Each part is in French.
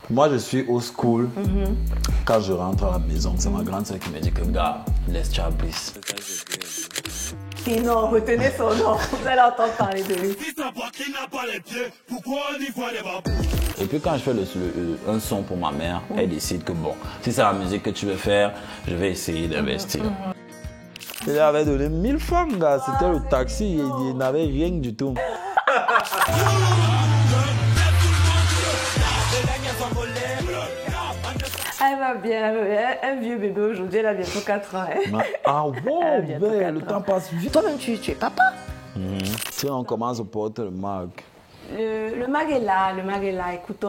Moi, je suis au school. Quand je rentre à la maison, c'est ma grande sœur qui me dit que, gars, laisse Chabrice. Et non, retenez son nom. Vous allez entendre parler de lui. Si sa poitrine n'a pas les pieds, pourquoi on y voit des bambous? Et puis quand je fais un son pour ma mère, elle décide que bon, si c'est la musique que tu veux faire, je vais essayer d'investir. Il avait donné 1000 francs, gars. C'était le taxi, il n'avait rien du tout. Elle va bien, un vieux bébé aujourd'hui, elle a bientôt 4 ans. Hein. Ah wow, ben, le temps passe vite. Toi-même, tu es papa. Si on commence à porter le mag. Le mag est là, le mag est là. Écoute,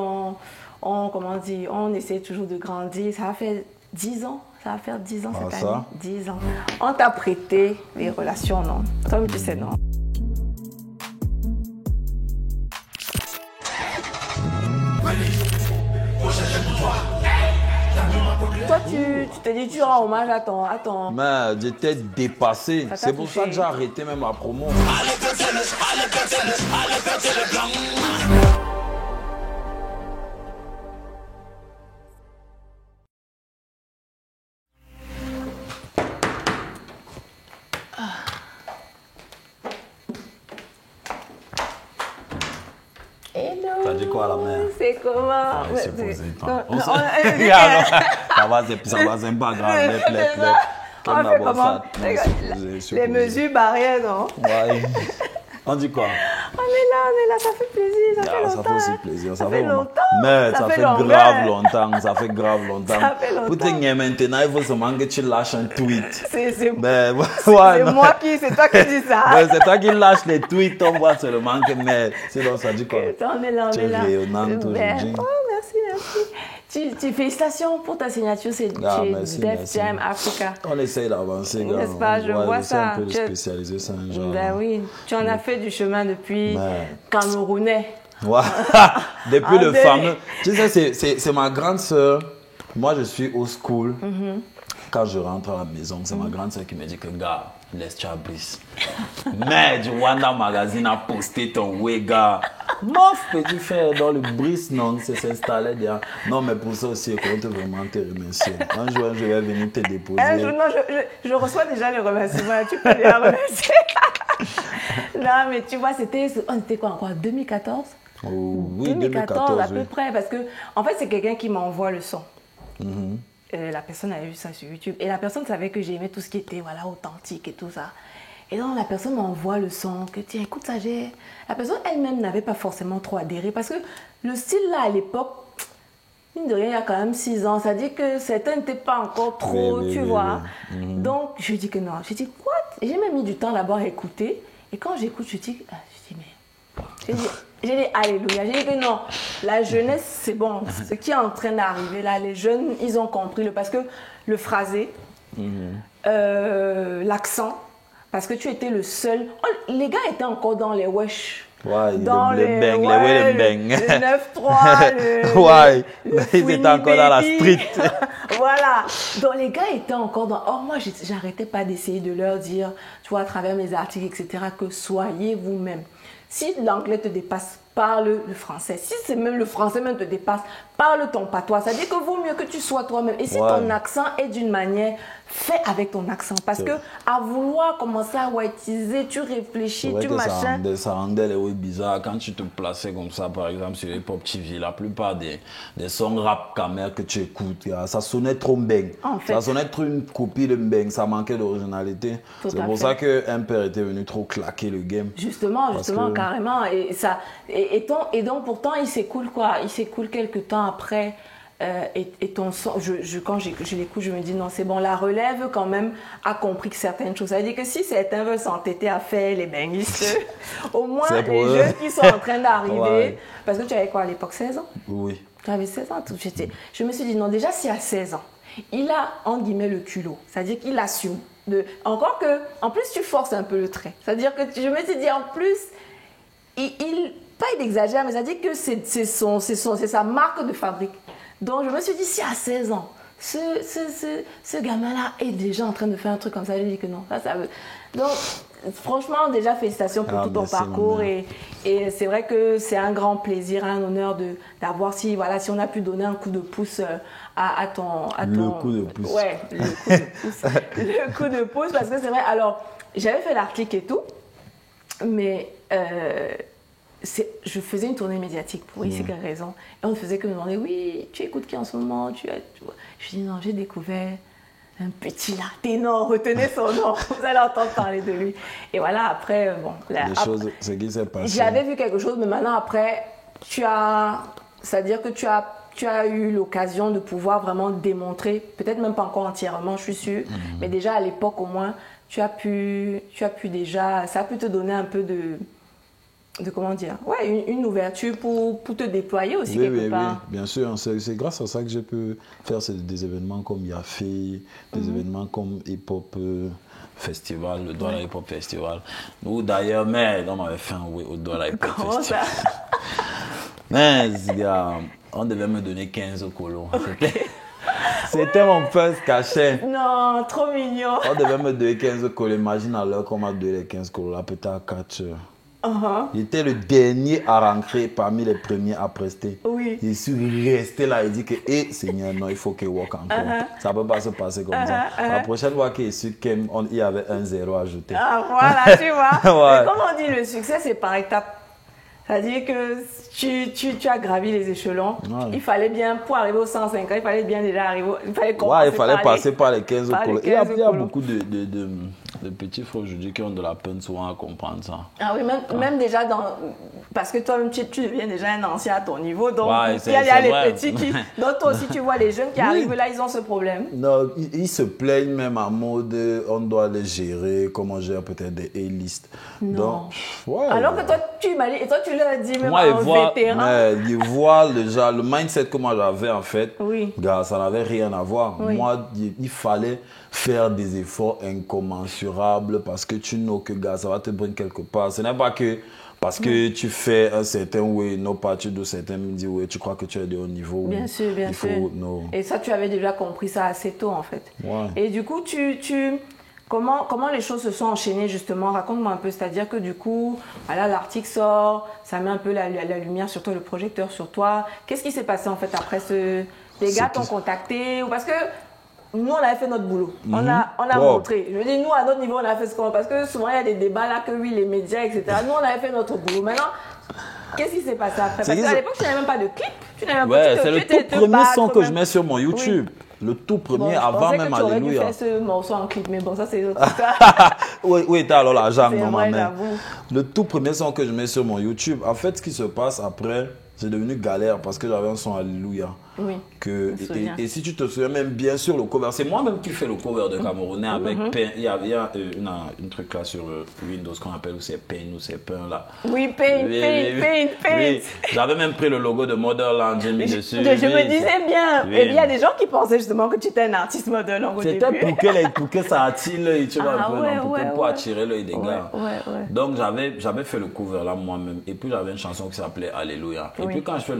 on essaie toujours de grandir. Ça va faire 10 ans. Ça va faire 10 ans cette année. 10 ans. On t'a prêté les relations, non? Toi, tu sais, non? Toi, tu te dis, tu rends hommage à ton... Mais j'étais dépassé. C'est pour ça que j'ai arrêté même la promo. Ça dit quoi la mère? C'est comment? Ouais, c'est posé. Ça va, c'est pas grave. On fait comment? Les mesures barrières, non? Ouais. On dit quoi? On est là, ça fait plaisir, ça fait longtemps. Ça fait aussi plaisir, ça fait longtemps. Mais ça fait grave longtemps, ça fait grave longtemps. Ça fait longtemps. Pour te gagner maintenant, il faut seulement que tu lâches un tweet. C'est moi qui, c'est toi qui dis ça. C'est toi qui lâches les tweets, on voit seulement que mais sinon ça dit quoi? On est là, on est là. Rayonnante aujourd'hui. Oh, merci. Félicitations pour ta signature, c'est Def Jam Africa. On essaye d'avancer, gars. N'est-ce pas, je vois ça. Un peu de spécialiser ça, un genre. Ben oui, tu en as fait du chemin depuis Camerounais. Ouais. Depuis le fameux. Tu sais, c'est ma grande sœur. Moi, je suis au school. Quand je rentre à la maison, c'est ma grande sœur qui me dit que, gars, laisse Chabrice. Mais du Wanda Magazine a posté ton way, gars. Mon petit frère dans le Brice, non, c'est s'installer derrière. Non, mais pour ça aussi, je compte vraiment te remercier. Un jour, je vais venir te déposer. Un jour, non, je reçois déjà les remerciements. Tu peux les remercier. Non, mais tu vois, on était quoi encore? 2014? Oui, 2014 à peu près. Parce que, en fait, c'est quelqu'un qui m'envoie le son. La personne avait vu ça sur YouTube. Et la personne savait que j'aimais tout ce qui était authentique et tout ça. Et donc, la personne m'envoie le son, que tiens, écoute ça, La personne elle-même n'avait pas forcément trop adhéré parce que le style là, à l'époque, mine de rien, il y a quand même 6 ans, ça dit que certains n'étaient pas encore trop, tu vois. Donc, je dis que non. Je dis, what? Et j'ai même mis du temps d'abord à écouter. Et quand j'écoute, je dis, mais... J'ai dit, alléluia. J'ai dit que non, la jeunesse, c'est bon. Ce qui est en train d'arriver là, les jeunes, ils ont compris. Parce que le phrasé, l'accent, parce que tu étais le seul. Oh, les gars étaient encore dans les wesh. Ouais, dans le bang, le 9-3, ouais, ils étaient encore dans la street. Voilà. Donc les gars étaient encore dans... Or moi, j'arrêtais pas d'essayer de leur dire, tu vois, à travers mes articles, etc., que soyez vous-même. Si l'anglais te dépasse, parle le français. Si c'est même le français même te dépasse, parle ton patois. Ça dit que vaut mieux que tu sois toi-même. Et si ton accent est d'une manière, fais avec ton accent. Parce que à vouloir commencer à whiteiser, tu réfléchis, tu machin. Ça rendait les oui bizarres. Quand tu te plaçais comme ça, par exemple, sur Hip Hop TV, la plupart des sons rap camère que tu écoutes, ça sonnait trop mbeng. En fait, ça sonnait trop une copie de mbeng. Ça manquait d'originalité. C'est pour ça qu'un père était venu trop claquer le game. Justement, carrément. Et donc, pourtant, il s'écoule quoi? Il s'écoule quelques temps après. Et ton son, quand je l'écoute, je me dis non, c'est bon, la relève quand même a compris que certaines choses. Ça veut dire que si certains veulent s'entêter à faire les bengistes, au moins les jeunes qui sont en train d'arriver. Parce que tu avais quoi à l'époque, 16 ans? Oui. Tu avais 16 ans. Je me suis dit non, déjà, si à 16 ans, il a, entre guillemets, le culot. C'est-à-dire qu'il assume. Encore que, en plus, tu forces un peu le trait. C'est-à-dire que je me suis dit, en plus, il exagère, mais ça dit que c'est sa marque de fabrique. Donc je me suis dit, si à 16 ans, ce gamin-là est déjà en train de faire un truc comme ça, je dis que non. Ça veut... Donc franchement, déjà félicitations pour tout ton parcours et Et c'est vrai que c'est un grand plaisir, un honneur d'avoir si on a pu donner un coup de pouce à ton... Le coup de pouce. Ouais, le coup de pouce. Le coup de pouce, parce que c'est vrai, alors, j'avais fait l'article et tout, mais je faisais une tournée médiatique pour ici quelle raison. Et on ne faisait que me demander, oui, tu écoutes qui en ce moment Je dis, non, j'ai découvert un petit là, ténor, retenez son nom, vous allez entendre parler de lui. Et voilà, après, bon... ce qui s'est passé. J'avais vu quelque chose, mais maintenant, après, c'est-à-dire que tu as eu l'occasion de pouvoir vraiment démontrer, peut-être même pas encore entièrement, je suis sûre, mais déjà à l'époque au moins, tu as pu déjà, ça a pu te donner un peu de comment dire, ouais, une ouverture pour te déployer aussi quelque part. Oui, bien sûr. C'est grâce à ça que je peux faire des événements comme Yafé, des événements comme Hip Hop Festival, le Douala Hip Hop Festival. Ou d'ailleurs, on m'avait fait un au Douala Hip Hop Comment Festival. ça? Mais, gars, on devait me donner 15 colos. C'était mon first cachet. Non, trop mignon. On devait me donner 15 colos. Imagine alors qu'on m'a donné les 15 colos là, peut-être à 4 heures. J'étais le dernier à rentrer parmi les premiers à prester. Oui. Je suis resté là et dit que, Seigneur, non, il faut qu'il work encore. Ça ne peut pas se passer comme ça. La prochaine fois qu'il est il y avait un 0 ajouté. Ah, voilà, tu vois. Ouais. Mais comme on dit, le succès, c'est par étapes. C'est-à-dire que tu as gravi les échelons. Ouais. Il fallait bien, pour arriver aux 150, il fallait bien déjà arriver. Il fallait passer par les 15 colos. Il y a beaucoup de petits frères aujourd'hui qui ont de la peine souvent à comprendre ça. Ah oui, même déjà parce que toi-même tu deviens déjà un ancien à ton niveau. Donc il y a les petits qui. Donc toi aussi tu vois les jeunes qui arrivent là, ils ont ce problème. Non, ils se plaignent même en mode on doit les gérer, comme on gère peut-être des A-list. Donc, alors que toi tu m'as dit, et toi tu leur dis même en vétéran. Ils voient déjà le mindset que moi j'avais en fait. Oui. Gars, ça n'avait rien à voir. Oui. Moi, il fallait faire des efforts incommensurables parce que tu know que gars, ça va te brinquer quelque part. Ce n'est pas que parce que tu fais un certain tu dois certains me dire tu crois que tu es de haut niveau. Bien sûr, bien sûr. Et ça, tu avais déjà compris ça assez tôt en fait. Ouais. Et du coup, comment les choses se sont enchaînées justement? Raconte-moi un peu. C'est-à-dire que du coup, voilà, l'article sort, ça met un peu la lumière sur toi, le projecteur sur toi. Qu'est-ce qui s'est passé en fait après les gars t'ont contacté? Parce que nous, on avait fait notre boulot. On a montré. Je veux dire, nous, à notre niveau, on a fait ce qu'on... Parce que souvent, il y a des débats là que oui, les médias, etc. Nous, on avait fait notre boulot. Maintenant, qu'est-ce qui s'est passé après? Parce qu'à l'époque, tu n'avais même pas de clip. C'est le tout premier son que je mets sur mon YouTube. Oui. Le tout premier, avant même Alléluia. Je pensais que tu aurais dû faire ce morceau en clip, mais bon, ça, c'est autre histoire. Où était alors la jambe dans ma main? J'avoue. Le tout premier son que je mets sur mon YouTube, en fait, ce qui se passe après, c'est devenu galère parce que j'avais un son Alléluia. Oui. Et si tu te souviens même bien sûr le cover, c'est moi-même qui fais le cover de Camerounais avec Pain. Il y a une truc là sur Windows qu'on appelle ou c'est Pain ou c'est Pain là. Oui, Pain. Oui. J'avais même pris le logo de Motherland, j'ai mis dessus. Je me disais bien. Oui. Et il y a des gens qui pensaient justement que tu étais un artiste Motherland au début. C'était pour que ça attire l'œil, tu vois, pour attirer l'œil des gars. Donc j'avais fait le cover là moi-même. Et puis j'avais une chanson qui s'appelait Alléluia. Et puis quand je fais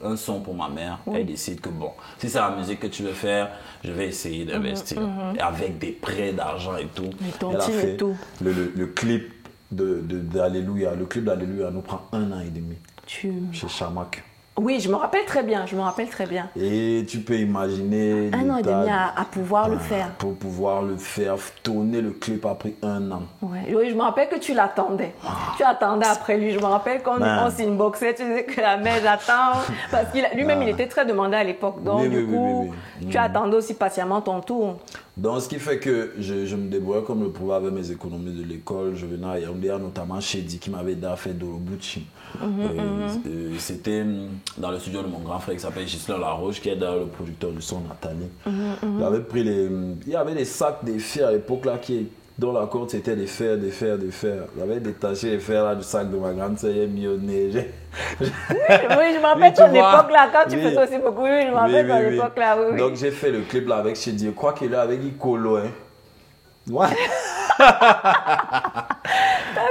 un son pour ma mère, elle décide que bon, si c'est la musique que tu veux faire, je vais essayer d'investir. Et avec des prêts d'argent et tout. Elle a fait le clip d'Alléluia. Le clip d'Alléluia nous prend 1 an et demi. Chez Chamac. Oui, je me rappelle très bien, Et tu peux imaginer... 1 an et demi à pouvoir le faire. Pour pouvoir le faire, tourner le clip a pris 1 an. Ouais. Oui, je me rappelle que tu l'attendais. Tu attendais après lui. Je me rappelle quand on s'inboxait, tu disais que la mère j'attends. Parce qu'il lui-même, il était très demandé à l'époque. Donc, tu attendais aussi patiemment ton tour. Donc, ce qui fait que je me débrouillais comme le pouvais avec mes économies de l'école. Je venais à Yaoundé, notamment chez Di, qui m'avait aidé à faire Dorobuchi. C'était dans le studio de mon grand frère qui s'appelle Gislain Laroche, qui est d'ailleurs le producteur du son Nathalie. J'avais pris il y avait des sacs de fer à l'époque là dont la corde c'était des fers. J'avais détaché les fers là du sac de ma grande sœur, mis au nez. Oui, je me rappelle ton époque là, quand tu faisais aussi beaucoup. Oui, je me rappelle ton époque là. Oui. Donc j'ai fait le clip là avec Chedi. Je crois qu'il est avec Icolo. Hein. Ouais.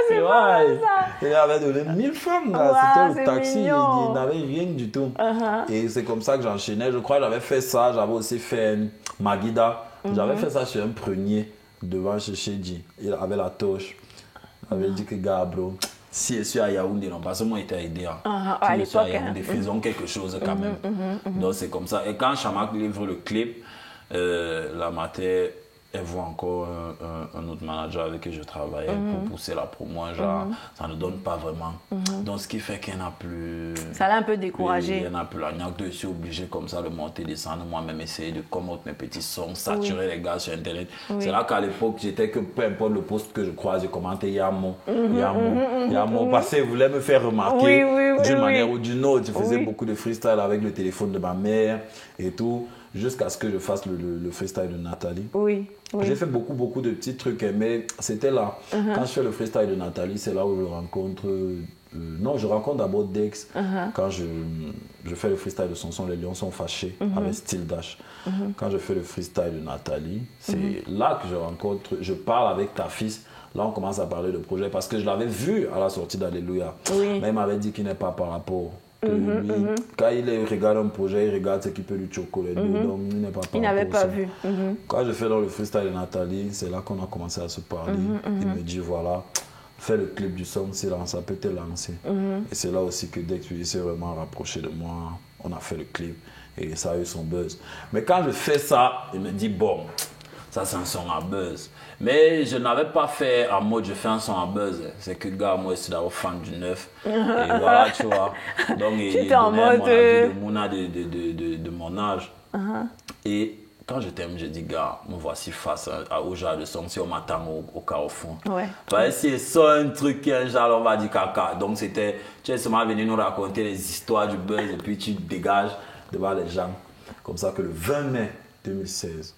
C'est vrai. Il avait donné 1000 femmes là. C'était le taxi, il n'avait rien du tout. Et c'est comme ça que j'enchaînais. Je crois que j'avais fait ça. J'avais aussi fait Magida. J'avais fait ça sur un prunier devant chez Chedi. Il avait la torche. Il avait dit que gars, bro, si je suis à Yaoundé, non, parce que moi, j'étais à Idéa. À Si je suis à l'époque, Yaoundé, faisons quelque chose quand même. Donc, c'est comme ça. Et quand Chamak livre le clip, la matin, elle voit encore un autre manager avec qui je travaille pour pousser la promo. Genre, ça ne donne pas vraiment. Donc, ce qui fait qu'il n'y en a plus. Ça l'a un peu découragé. Il n'y en a plus la niaque. Je suis obligé comme ça de monter, descendre, moi-même essayer de commettre mes petits sons, saturer les gars sur Internet. C'est là qu'à l'époque, j'étais que peu importe le post que je croise, je commentais Yamo. Parce qu'ils voulaient me faire remarquer d'une manière ou d'une autre. Je faisais beaucoup de freestyle avec le téléphone de ma mère et tout. Jusqu'à ce que je fasse le freestyle de Nathalie. J'ai fait beaucoup de petits trucs, mais c'était là. Quand je fais le freestyle de Nathalie, c'est là où je rencontre... je rencontre d'abord Dex. Quand je fais le freestyle de son son, les lions sont fâchés, avec Style Dash. Quand je fais le freestyle de Nathalie, c'est là que je parle avec ta fils. Là, on commence à parler de projet, parce que je l'avais vu à la sortie d'Alléluia. Mais il m'avait dit qu'il n'est pas par rapport... Quand il regarde un projet, il regarde ce qui peut lui chocoler. Donc, il n'est pas Il n'avait pas vu. Quand je fais dans le freestyle de Nathalie, c'est là qu'on a commencé à se parler. Il me dit, voilà, fais le clip du son, ça peut te lancer. Et c'est là aussi que dès qu'il s'est vraiment rapproché de moi, on a fait le clip et ça a eu son buzz. Mais quand je fais ça, il me dit, bon, ça c'est un son à buzz. Mais je n'avais pas fait en mode je fais un son à buzz. C'est que gars, moi je suis d'abord fan du neuf. Et voilà, tu vois. Donc il en mode de mon âge. Et quand je t'aime, je dis gars, me voici face au genre de son si on m'attend au carrefour. Parce que si c'est un truc qui est un genre, on va dire caca. Donc c'était, tu es seulement venu nous raconter les histoires du buzz et puis tu dégages devant les gens. Comme ça que le 20 mai 2016,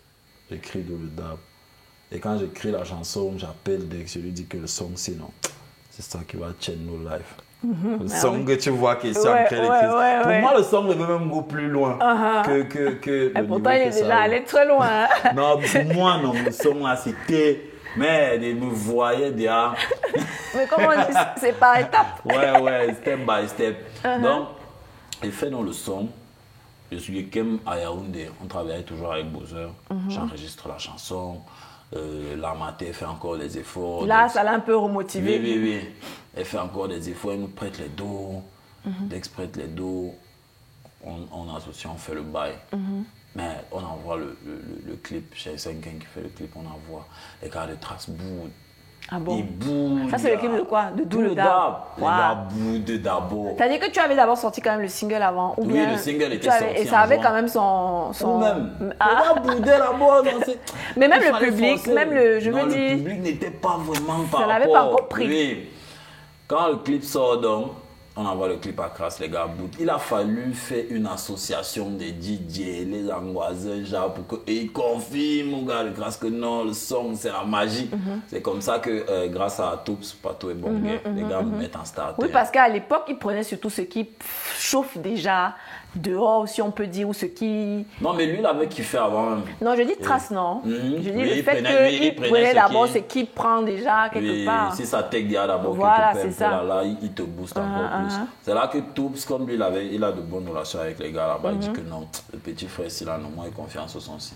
j'écris dans le DAB. Et quand j'écris la chanson, j'appelle Dex, je lui dis que le son, sinon, c'est ça qui va change nos lives. Le son que tu vois qui est sur les crises. Pour moi, le son devait même go plus loin que et pourtant, il est déjà allé très loin. Non, pour moi, non, le son là, c'était... Mais il me voyait déjà. Mais comment on dit, c'est par étapes. Step by step. Donc, il fait dans le son. Je suis Kem à Yaoundé, on travaillait toujours avec Bowser. J'enregistre la chanson. La maté fait encore des efforts. Là, ça l'a un peu remotivé. Oui. Elle fait encore des efforts, elle nous prête les dos. Dex prête les dos. On associe, on fait le bail. Mais on envoie le clip. Chez Senken qui fait le clip, on envoie. Les gars de trace boudent. Ah bon? Ils boudent. Ça, c'est le clip de quoi? De D'où le Dab. Les gars boudent d'abord. T'as dit que tu avais d'abord sorti quand même le single avant? Ou bien le single était sorti. Et ça avait quand même son... Même. Les gars boudaient d'abord. Mais même le public, le public n'était pas vraiment par rapport. Ça l'avait pas encore pris. Oui. Quand le clip sort donc, on envoie le clip à Crass, les gars boudent. Il a fallu faire une association des DJ, les angoissés, genre, pour qu'ils confirment au gars de Crass que non, le son, c'est la magie. C'est comme ça que, grâce à Toups, Pato et Bonguet, les gars me mettent en start. Oui, parce qu'à l'époque, ils prenaient surtout ce qui chauffe déjà dehors, si on peut dire, ou ce qui... Non, mais lui, il avait kiffé avant même. Non, je dis trace, non. Je dis oui, le fait qu'il prenait d'abord ce qui prend déjà quelque part. Si ça tech d'abord, voilà, c'est ça. Là, il te booste encore plus. C'est là que Toups, comme lui, il a de bonnes relations avec les gars là-bas. Il dit que non, le petit frère, s'il a moi, il confiance au son-ci.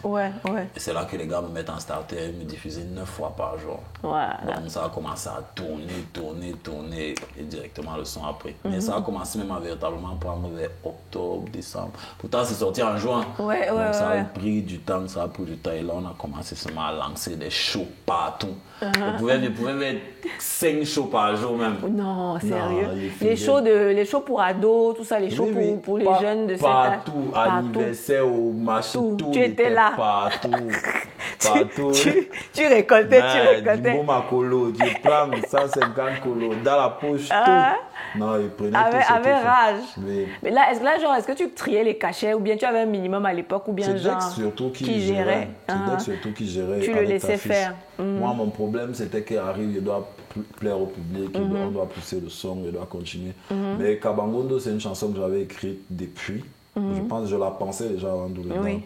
Et c'est là que les gars me mettent en starter, me diffuser 9 fois par jour. Donc ça a commencé à tourner, et directement le son après. Mais ça a commencé même à véritablement prendre vers octobre, décembre. Pourtant, c'est sorti en juin. Donc ça a pris du temps, Et là, on a commencé seulement à lancer des shows partout. Vous pouvez mettre 5 shows par jour même. Non, sérieux. Les shows pour ados, tout ça, les shows pour les jeunes de cette âge. Partout, anniversaire, au machin, tout. Tu étais là. Partout. Tu récoltais. Du bon colo, tu prends 150 colos dans la poche, tout. Non, il prenait avec rage. Mais là, est-ce que tu triais les cachets ou bien tu avais un minimum à l'époque ou bien c'est genre Dex surtout qui gérait. C'est Dex surtout qui gérait. Tu le laissais faire. Moi, mon problème, c'était qu'il arrive, il doit plaire au public, on doit pousser le son, il doit continuer. Mais Kabangondo, c'est une chanson que j'avais écrite depuis. Je pense que je la pensais déjà avant de le dire.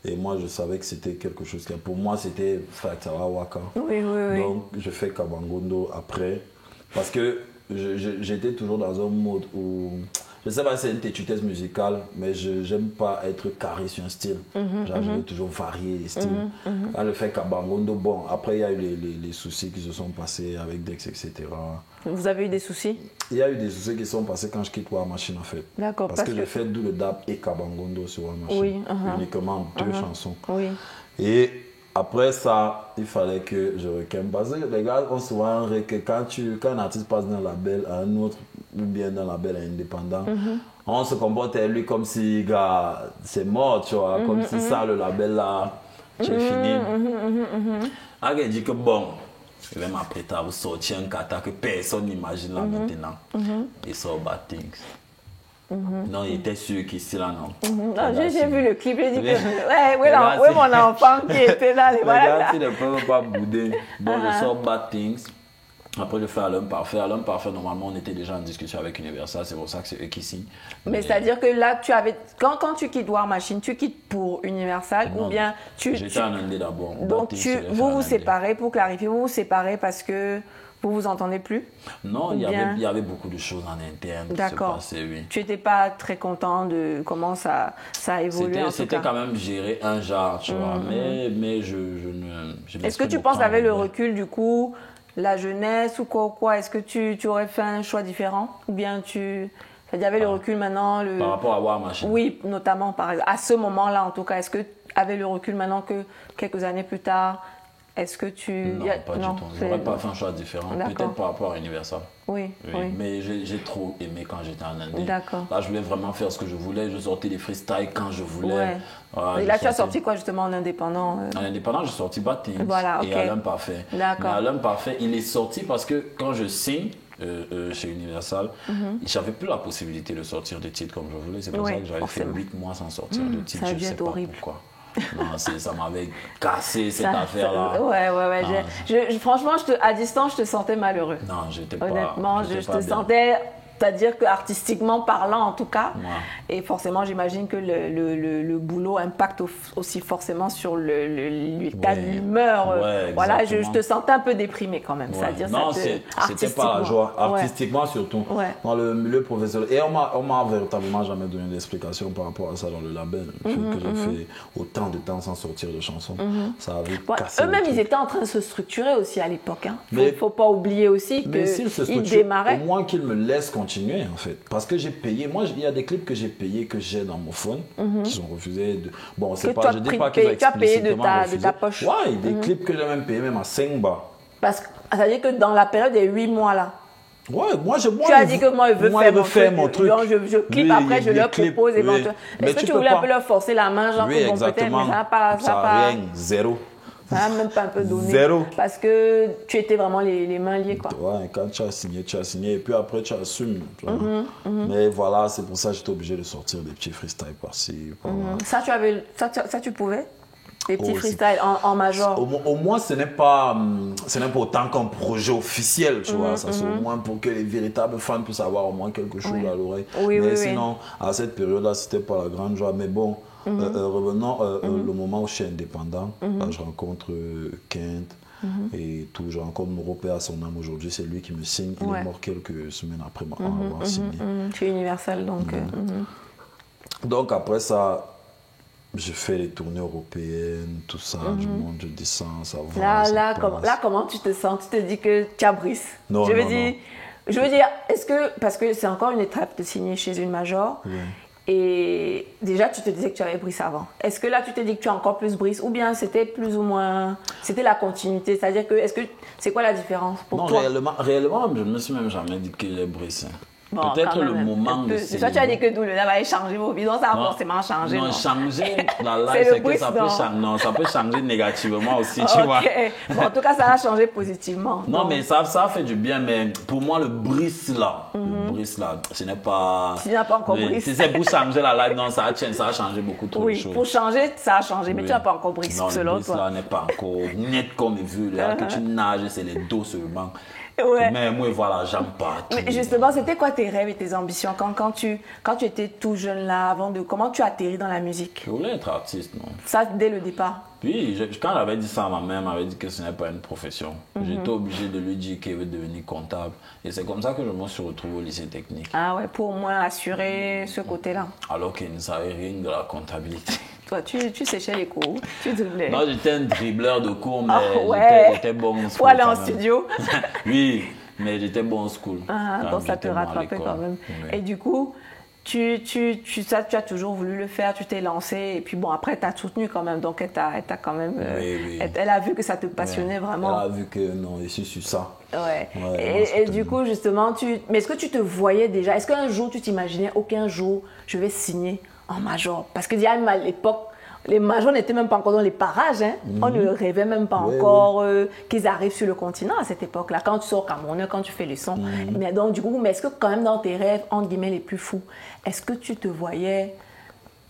Et moi, je savais que c'était quelque chose qui, pour moi, c'était Fatara Waka. Donc, je fais Kabangondo après. Parce que j'étais toujours dans un mode où je sais pas si c'est une têtutesse musicale, mais je j'aime pas être carré sur un style. Genre, je veux toujours varier les styles. Quand je fais Kabangondo, bon, après il y a eu les soucis qui se sont passés avec Dex, etc. Vous avez eu des soucis? Il y a eu des soucis qui sont passés quand je quitte War Machine en fait. D'accord. Parce que je fais Double Dap et Kabangondo sur War Machine. Oui, uniquement 2 chansons. Oui. Et après ça, il fallait que je requème. Parce que les gars ont souvent que quand un artiste passe d'un label à un autre, ou bien d'un label à indépendant, on se comporte avec lui comme si, gars, c'est mort, tu vois, comme si ça, le label là, j'ai fini. Ah, il dit que bon, je vais m'apprêter à vous sortir un kata que personne n'imagine là maintenant. Il sort Bad Things. Non, il était sûr qu'ici là, non. Non, j'ai vu le clip, j'ai dit que. Ouais, mon enfant qui était là, les voilà. Les gars, ne peuvent pas bouder. Bon, je sors Bad Things. Après, je fais L'Homme Parfait. L'Homme Parfait, normalement, on était déjà en discussion avec Universal. C'est pour ça que c'est eux qui signent. Mais c'est-à-dire que là, tu avais. Quand tu quittes War Machine, tu quittes pour Universal ou bien tu. J'étais en Indé d'abord. Donc, vous vous séparez, pour clarifier, vous vous séparez parce que. Vous vous entendez plus? Non, il y avait beaucoup de choses en interne qui se passaient, oui. Tu n'étais pas très content de comment ça a évolué? C'était quand même gérer un genre, tu vois. Mais je ne... Est-ce que tu penses avec le recul, du coup, la jeunesse ou quoi, est-ce que tu aurais fait un choix différent? Ou bien c'est-à-dire avec le recul maintenant... Par rapport à War Machine? Oui, notamment, par exemple. À ce moment-là, en tout cas, est-ce que avec le recul maintenant que quelques années plus tard... Est-ce que tu... Non, pas du tout. Je n'aurais pas fait un choix différent. Peut-être par rapport à Universal. Oui. Mais j'ai trop aimé quand j'étais en Indé. D'accord. Là, je voulais vraiment faire ce que je voulais. Je sortais des freestyles quand je voulais. Ouais. Et là, tu as sorti quoi justement en indépendant? En indépendant, j'ai sorti Bad Things et À l'Homme Parfait. D'accord. Mais À l'Homme Parfait, il est sorti parce que quand je signe chez Universal, j'avais plus la possibilité de sortir des titres comme je voulais. C'est pour ça que j'avais fait 8 mois sans sortir de titres. Ça a je dû ne sais être pas horrible. pourquoi. Non, ça m'avait cassé cette affaire-là. Ouais. Franchement, à distance, je te sentais malheureux. Non, j'étais pas. Honnêtement, je te sentais. C'est-à-dire qu'artistiquement parlant, en tout cas, et forcément, j'imagine que le boulot impacte aussi forcément sur l'état d'humeur. Voilà, je te sentais un peu déprimé quand même. C'est-à-dire non, c'était pas la joie. Artistiquement, surtout. Dans le milieu professionnel. Et on m'a véritablement jamais donné d'explication par rapport à ça dans le label. Le fait que j'ai fait autant de temps sans sortir de chansons. Ça avait cassé. Eux-mêmes, ils étaient en train de se structurer aussi à l'époque. Il ne faut pas oublier aussi qu'ils démarraient. Au moins qu'ils me laissent continuer en fait, parce que j'ai payé. Moi, il y a des clips que j'ai payés, que j'ai dans mon phone, qui sont refusés. Bon, c'est pas, je dis pas qu'ils ont explicitement refusé. De ta poche. Ouais, des clips que j'ai même payés, même à 5 bas. Parce que ça veut dire que dans la période des 8 mois là. Ouais, tu as dit que moi, il veut faire mon truc. Donc, je clip après, je leur propose éventuellement. Est-ce que tu voulais un peu leur forcer la main, genre, oui, bon, peut-être, mais ça n'a pas. Rien, zéro. Ça n'a même pas un peu donné. Zéro. Parce que tu étais vraiment les mains liées, quoi. Ouais, quand tu as signé, tu as signé. Et puis après, tu assumes. Mais voilà, c'est pour ça que j'étais obligé de sortir des petits freestyles par-ci. Ça, tu pouvais? Des petits freestyles en major? Au moins, ce n'est pas autant qu'un projet officiel, tu vois. Ça, c'est au moins pour que les véritables fans puissent avoir au moins quelque chose à l'oreille. Mais sinon, à cette période-là, c'était pas la grande joie. Mais bon, revenons le moment où je suis indépendant. Là, je rencontre Kent et tout. Je rencontre Moropé à son âme aujourd'hui. C'est lui qui me signe. Il est mort quelques semaines après m'avoir signé. Tu es Universal, donc. Donc après ça, je fais les tournées européennes, tout ça, je monte, je descends, ça va. Là, comment tu te sens? Tu te dis que tu as Brice? Non, je veux dire, est-ce que, parce que c'est encore une étape de signer chez une major, et déjà tu te disais que tu avais Brice avant. Est-ce que là tu te dis que tu as encore plus Brice, ou bien c'était plus ou moins, c'était la continuité? C'est-à-dire que, c'est quoi la différence pour toi? Non, réellement, je ne me suis même jamais dit que j'ai Brice. Bon, peut-être le moment de c'est toi, tu as dit que d'où le va changer vos vies, donc ça va forcément changer. Non, changer dans la life, c'est que ça peut changer. Non, ça peut changer négativement aussi, tu vois. Bon, en tout cas, ça a changé positivement. Non, mais ça fait du bien, mais pour moi, le Brice là, ce n'est pas. Tu n'as pas encore Brice. Si c'est pour changer la life, non, ça a changé beaucoup trop de choses. Oui, pour changer, ça a changé, mais tu n'as pas encore Brice, non, selon toi. Non, le Brice là n'est pas encore net comme vu, là, que tu nages, c'est les dos seulement. Ouais. Mais moi, voilà, j'aime pas. Mais justement, c'était quoi tes rêves et tes ambitions quand tu étais tout jeune là, comment tu atterris dans la musique? Je voulais être artiste, non? Ça, dès le départ. Puis, quand j'avais dit ça à ma mère, m'avait dit que ce n'est pas une profession. J'étais obligé de lui dire qu'elle veut devenir comptable. Et c'est comme ça que je me suis retrouvé au lycée technique. Ah ouais, pour au moins assurer ce côté-là. Alors qu'il ne savait rien de la comptabilité. Toi, tu séchais les cours, tu driblais. Non, j'étais un dribbleur de cours, mais j'étais bon en school. Pour aller en studio. Oui, mais j'étais bon en school. Ah, donc ça te rattrapait quand même. Oui. Et du coup, tu as toujours voulu le faire, tu t'es lancé. Et puis bon, après, tu as soutenu quand même. Donc, elle t'a quand même. Oui. Elle a vu que ça te passionnait vraiment. Elle a vu que non, je suis sur ça. Ouais. Ouais, Et du coup, justement, mais est-ce que tu te voyais déjà? Est-ce qu'un jour, tu t'imaginais, aucun jour, je vais signer en major? Parce que déjà, à l'époque, les majors n'étaient même pas encore dans les parages. Hein. On ne rêvait même pas encore qu'ils arrivent sur le continent à cette époque-là. Quand tu sors au Cameroun, quand tu fais les sons. Mais donc, du coup, est-ce que quand même dans tes rêves, entre guillemets, les plus fous, est-ce que tu te voyais...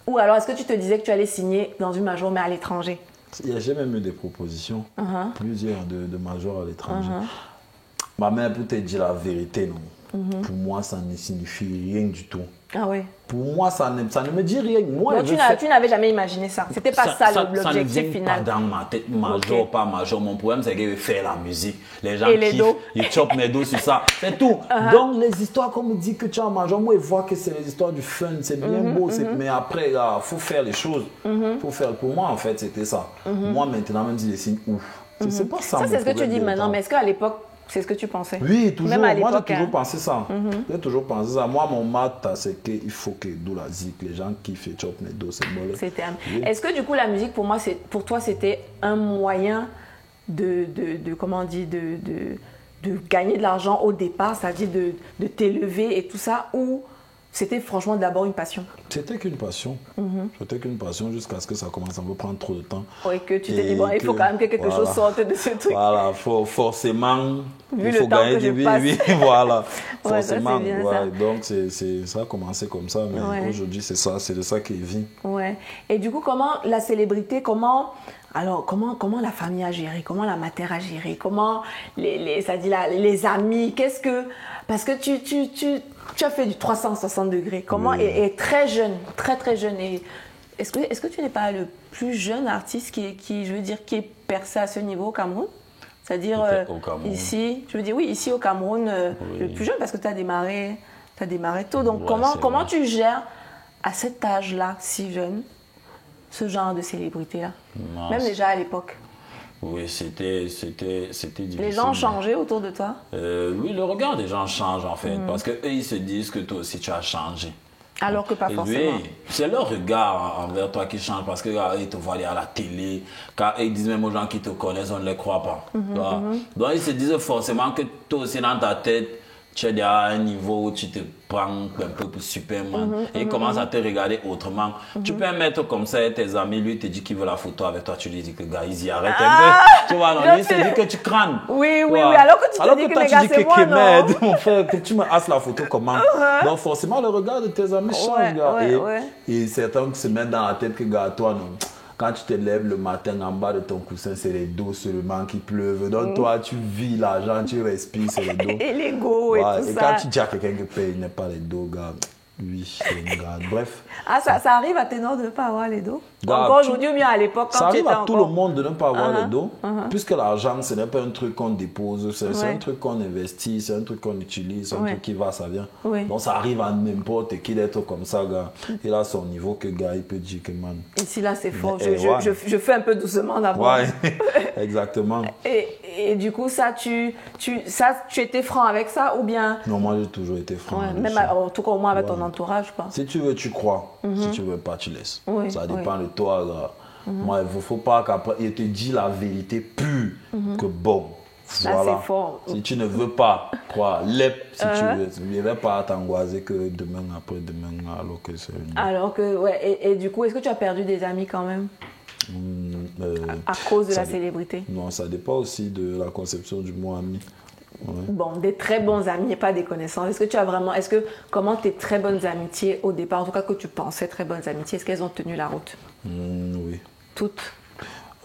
Ou alors, est-ce que tu te disais que tu allais signer dans une major, mais à l'étranger? J'ai même eu des propositions, plusieurs de majors à l'étranger. Ma mère, pour te dire la vérité, non. Pour moi, ça ne signifie rien du tout. Ah oui. Pour moi, ça ne me dit rien. Moi, donc, tu n'avais jamais imaginé ça. C'était pas ça l'objectif final. Ça ne vient pas dans ma tête, major, pas major. Mon problème, c'est que je fais la musique. Les gens kiffent, ils chopent mes dos sur ça. C'est tout. Donc, les histoires, comme on dit que tu es en major, moi, je vois que c'est les histoires du fun. C'est bien beau. Mais après, il faut faire les choses. Faut faire. Pour moi, en fait, c'était ça. Moi, maintenant, même si je signe ouf. C'est pas ça. Ça, c'est ce que tu dis maintenant. Mais est-ce qu'à l'époque, c'est ce que tu pensais? Oui, toujours. Même à moi, j'ai toujours hein. pensé ça. J'ai toujours pensé ça. Moi, mon mat, c'est qu'il faut que d'où la zik, les gens qui font chop mes dos, c'est bon. Oui. Est-ce que du coup, la musique, pour toi, c'était un moyen comment on dit, de gagner de l'argent au départ, c'est-à-dire de t'élever et tout ça, ou c'était franchement d'abord une passion? C'était qu'une passion. C'était qu'une passion jusqu'à ce que ça commence à me prendre trop de temps. Oui, que tu t'es dit, bon, il faut quand même que quelque chose sorte de ce truc. Voilà, forcément, vu il faut gagner du vie. Oui, voilà, forcément. Ça, bien, ça. Donc, ça a commencé comme ça, mais aujourd'hui, c'est de ça qu'il vit. Ouais. Et du coup, comment la célébrité, comment la famille a géré, comment la mater a géré, comment les amis, parce que tu as fait du 360 degrés, comment, et très jeune, très jeune. Est-ce que tu n'es pas le plus jeune artiste qui est percé à ce niveau au Cameroun? C'est-à-dire ici, ici au Cameroun, le plus jeune, parce que tu as démarré tôt. Donc comment tu gères à cet âge-là, si jeune, ce genre de célébrité-là? Même déjà à l'époque. Oui, c'était difficile. Les gens ont changé autour de toi? Oui, le regard des gens change en fait. Parce qu'eux, ils se disent que toi aussi, tu as changé. Alors que pas forcément. Oui, c'est leur regard envers toi qui change. Parce qu'ils te voient aller à la télé. Quand ils disent même aux gens qui te connaissent, on ne les croit pas. Donc, ils se disent forcément que toi aussi, dans ta tête, tu es déjà à un niveau où tu te prends un peu pour Superman et ils commencent à te regarder autrement. Tu peux mettre comme ça et tes amis, lui te dit qu'il veut la photo avec toi, tu lui dis que gars, ils y arrêtent un peu. Tu vois, non, lui il se dit que tu crânes. Oui, alors que tu te dis que les gars, c'est moi, non? Mon frère, que tu me hasses la photo comment? Donc forcément, le regard de tes amis change, gars. Et certains qui se mettent dans la tête que gars, toi, non. Quand tu te lèves le matin en bas de ton coussin, c'est les dos seulement qui pleuvent. Donc toi, tu vis l'argent, tu respires, c'est les dos. Et l'ego et tout ça. Et quand tu dis à quelqu'un que paye, il n'est pas les dos, gars. Oui, c'est une grande. Bref. Ah, ça arrive à tes noms de ne pas avoir les dos? Encore aujourd'hui ou bien à l'époque quand ça tu étais arrive à tout encore... le monde de ne pas avoir les dos. Puisque l'argent, ce n'est pas un truc qu'on dépose, c'est un truc qu'on investit, c'est un truc qu'on utilise, c'est un truc qui va, ça vient. Donc ça arrive à n'importe qui d'être comme ça, gars. Il a son niveau que gars, il peut dire que man. Ici, là, c'est fort. Je fais un peu doucement d'abord. Ouais, exactement. Et du coup, ça, tu étais franc avec ça ou bien... Non, moi, j'ai toujours été franc. Même en tout cas, au moins avec ton entourage, quoi. Si tu veux, tu crois. Si tu veux pas, tu laisses. Ça dépend de toi, là. Moi, il ne faut pas qu'après, il te dit la vérité pure, que bon, voilà. Là, c'est fort. Si tu ne veux pas croire, lève si tu veux. Il ne va pas t'angoisser que demain, après-demain, alors que c'est... Alors que, ouais, et du coup, est-ce que tu as perdu des amis quand même? À cause de la célébrité? Non, ça dépend aussi de la conception du mot ami. Bon, des très bons amis et pas des connaissances. Comment tes très bonnes amitiés au départ, en tout cas que tu pensais très bonnes amitiés, est-ce qu'elles ont tenu la route? Oui. Toutes?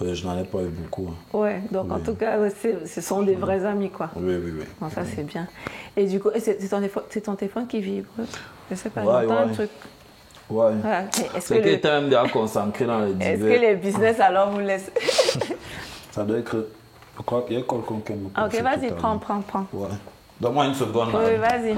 Je n'en ai pas eu beaucoup. Ouais, donc en tout cas, ce sont des vrais amis, quoi. Oui. Bon, ça, c'est bien. Et du coup, c'est ton téléphone qui vibre? Je sais pas, Ouais, j'entends un truc. Ouais. Voilà. C'est que tu aimes bien concentré dans les divers. Est-ce que les business, alors, vous laissent? Ça doit être... Je crois qu'il y a quelqu'un qui me Ok, vas-y, prends. Ouais. Donne-moi une seconde. Oui, vas-y.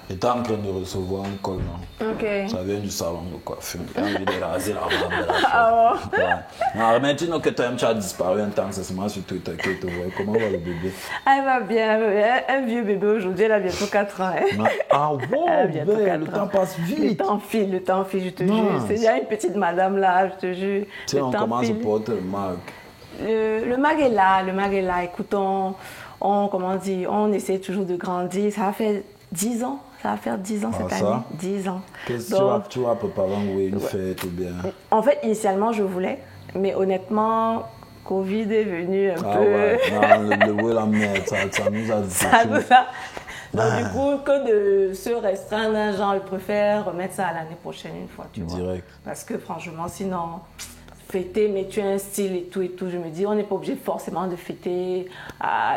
J'étais en train de recevoir un col, non? Ok. Ça vient du salon de coiffure. J'ai envie de raser la barbe. Ah bon? Ouais. Non, maintenant que tu as disparu un temps, c'est seulement sur Twitter que tu vois. Comment va le bébé? Ah, elle va bien. Un vieux bébé aujourd'hui, elle a bientôt 4 ans. Hein. Ah wow, le temps passe vite. Le temps file, je te jure. C'est déjà une petite madame là, je te jure. Tiens, on commence à porter le mag. Le mag est là. Écoute, on essaie toujours de grandir. Ça va faire 10 ans. Ça va faire 10 ans cette année. 10 ans. Qu'est-ce que tu vas préparer une fête ou bien? En fait, initialement, je voulais. Mais honnêtement, Covid est venu un peu... Ouais. Non, la merde, ça nous a dit ça. Donc du coup, que de se restreindre un genre, je préfère remettre ça à l'année prochaine une fois, tu vois. Direct. Parce que franchement, sinon... Fêter, mais tu as un style et tout. Je me dis, on n'est pas obligé forcément de fêter,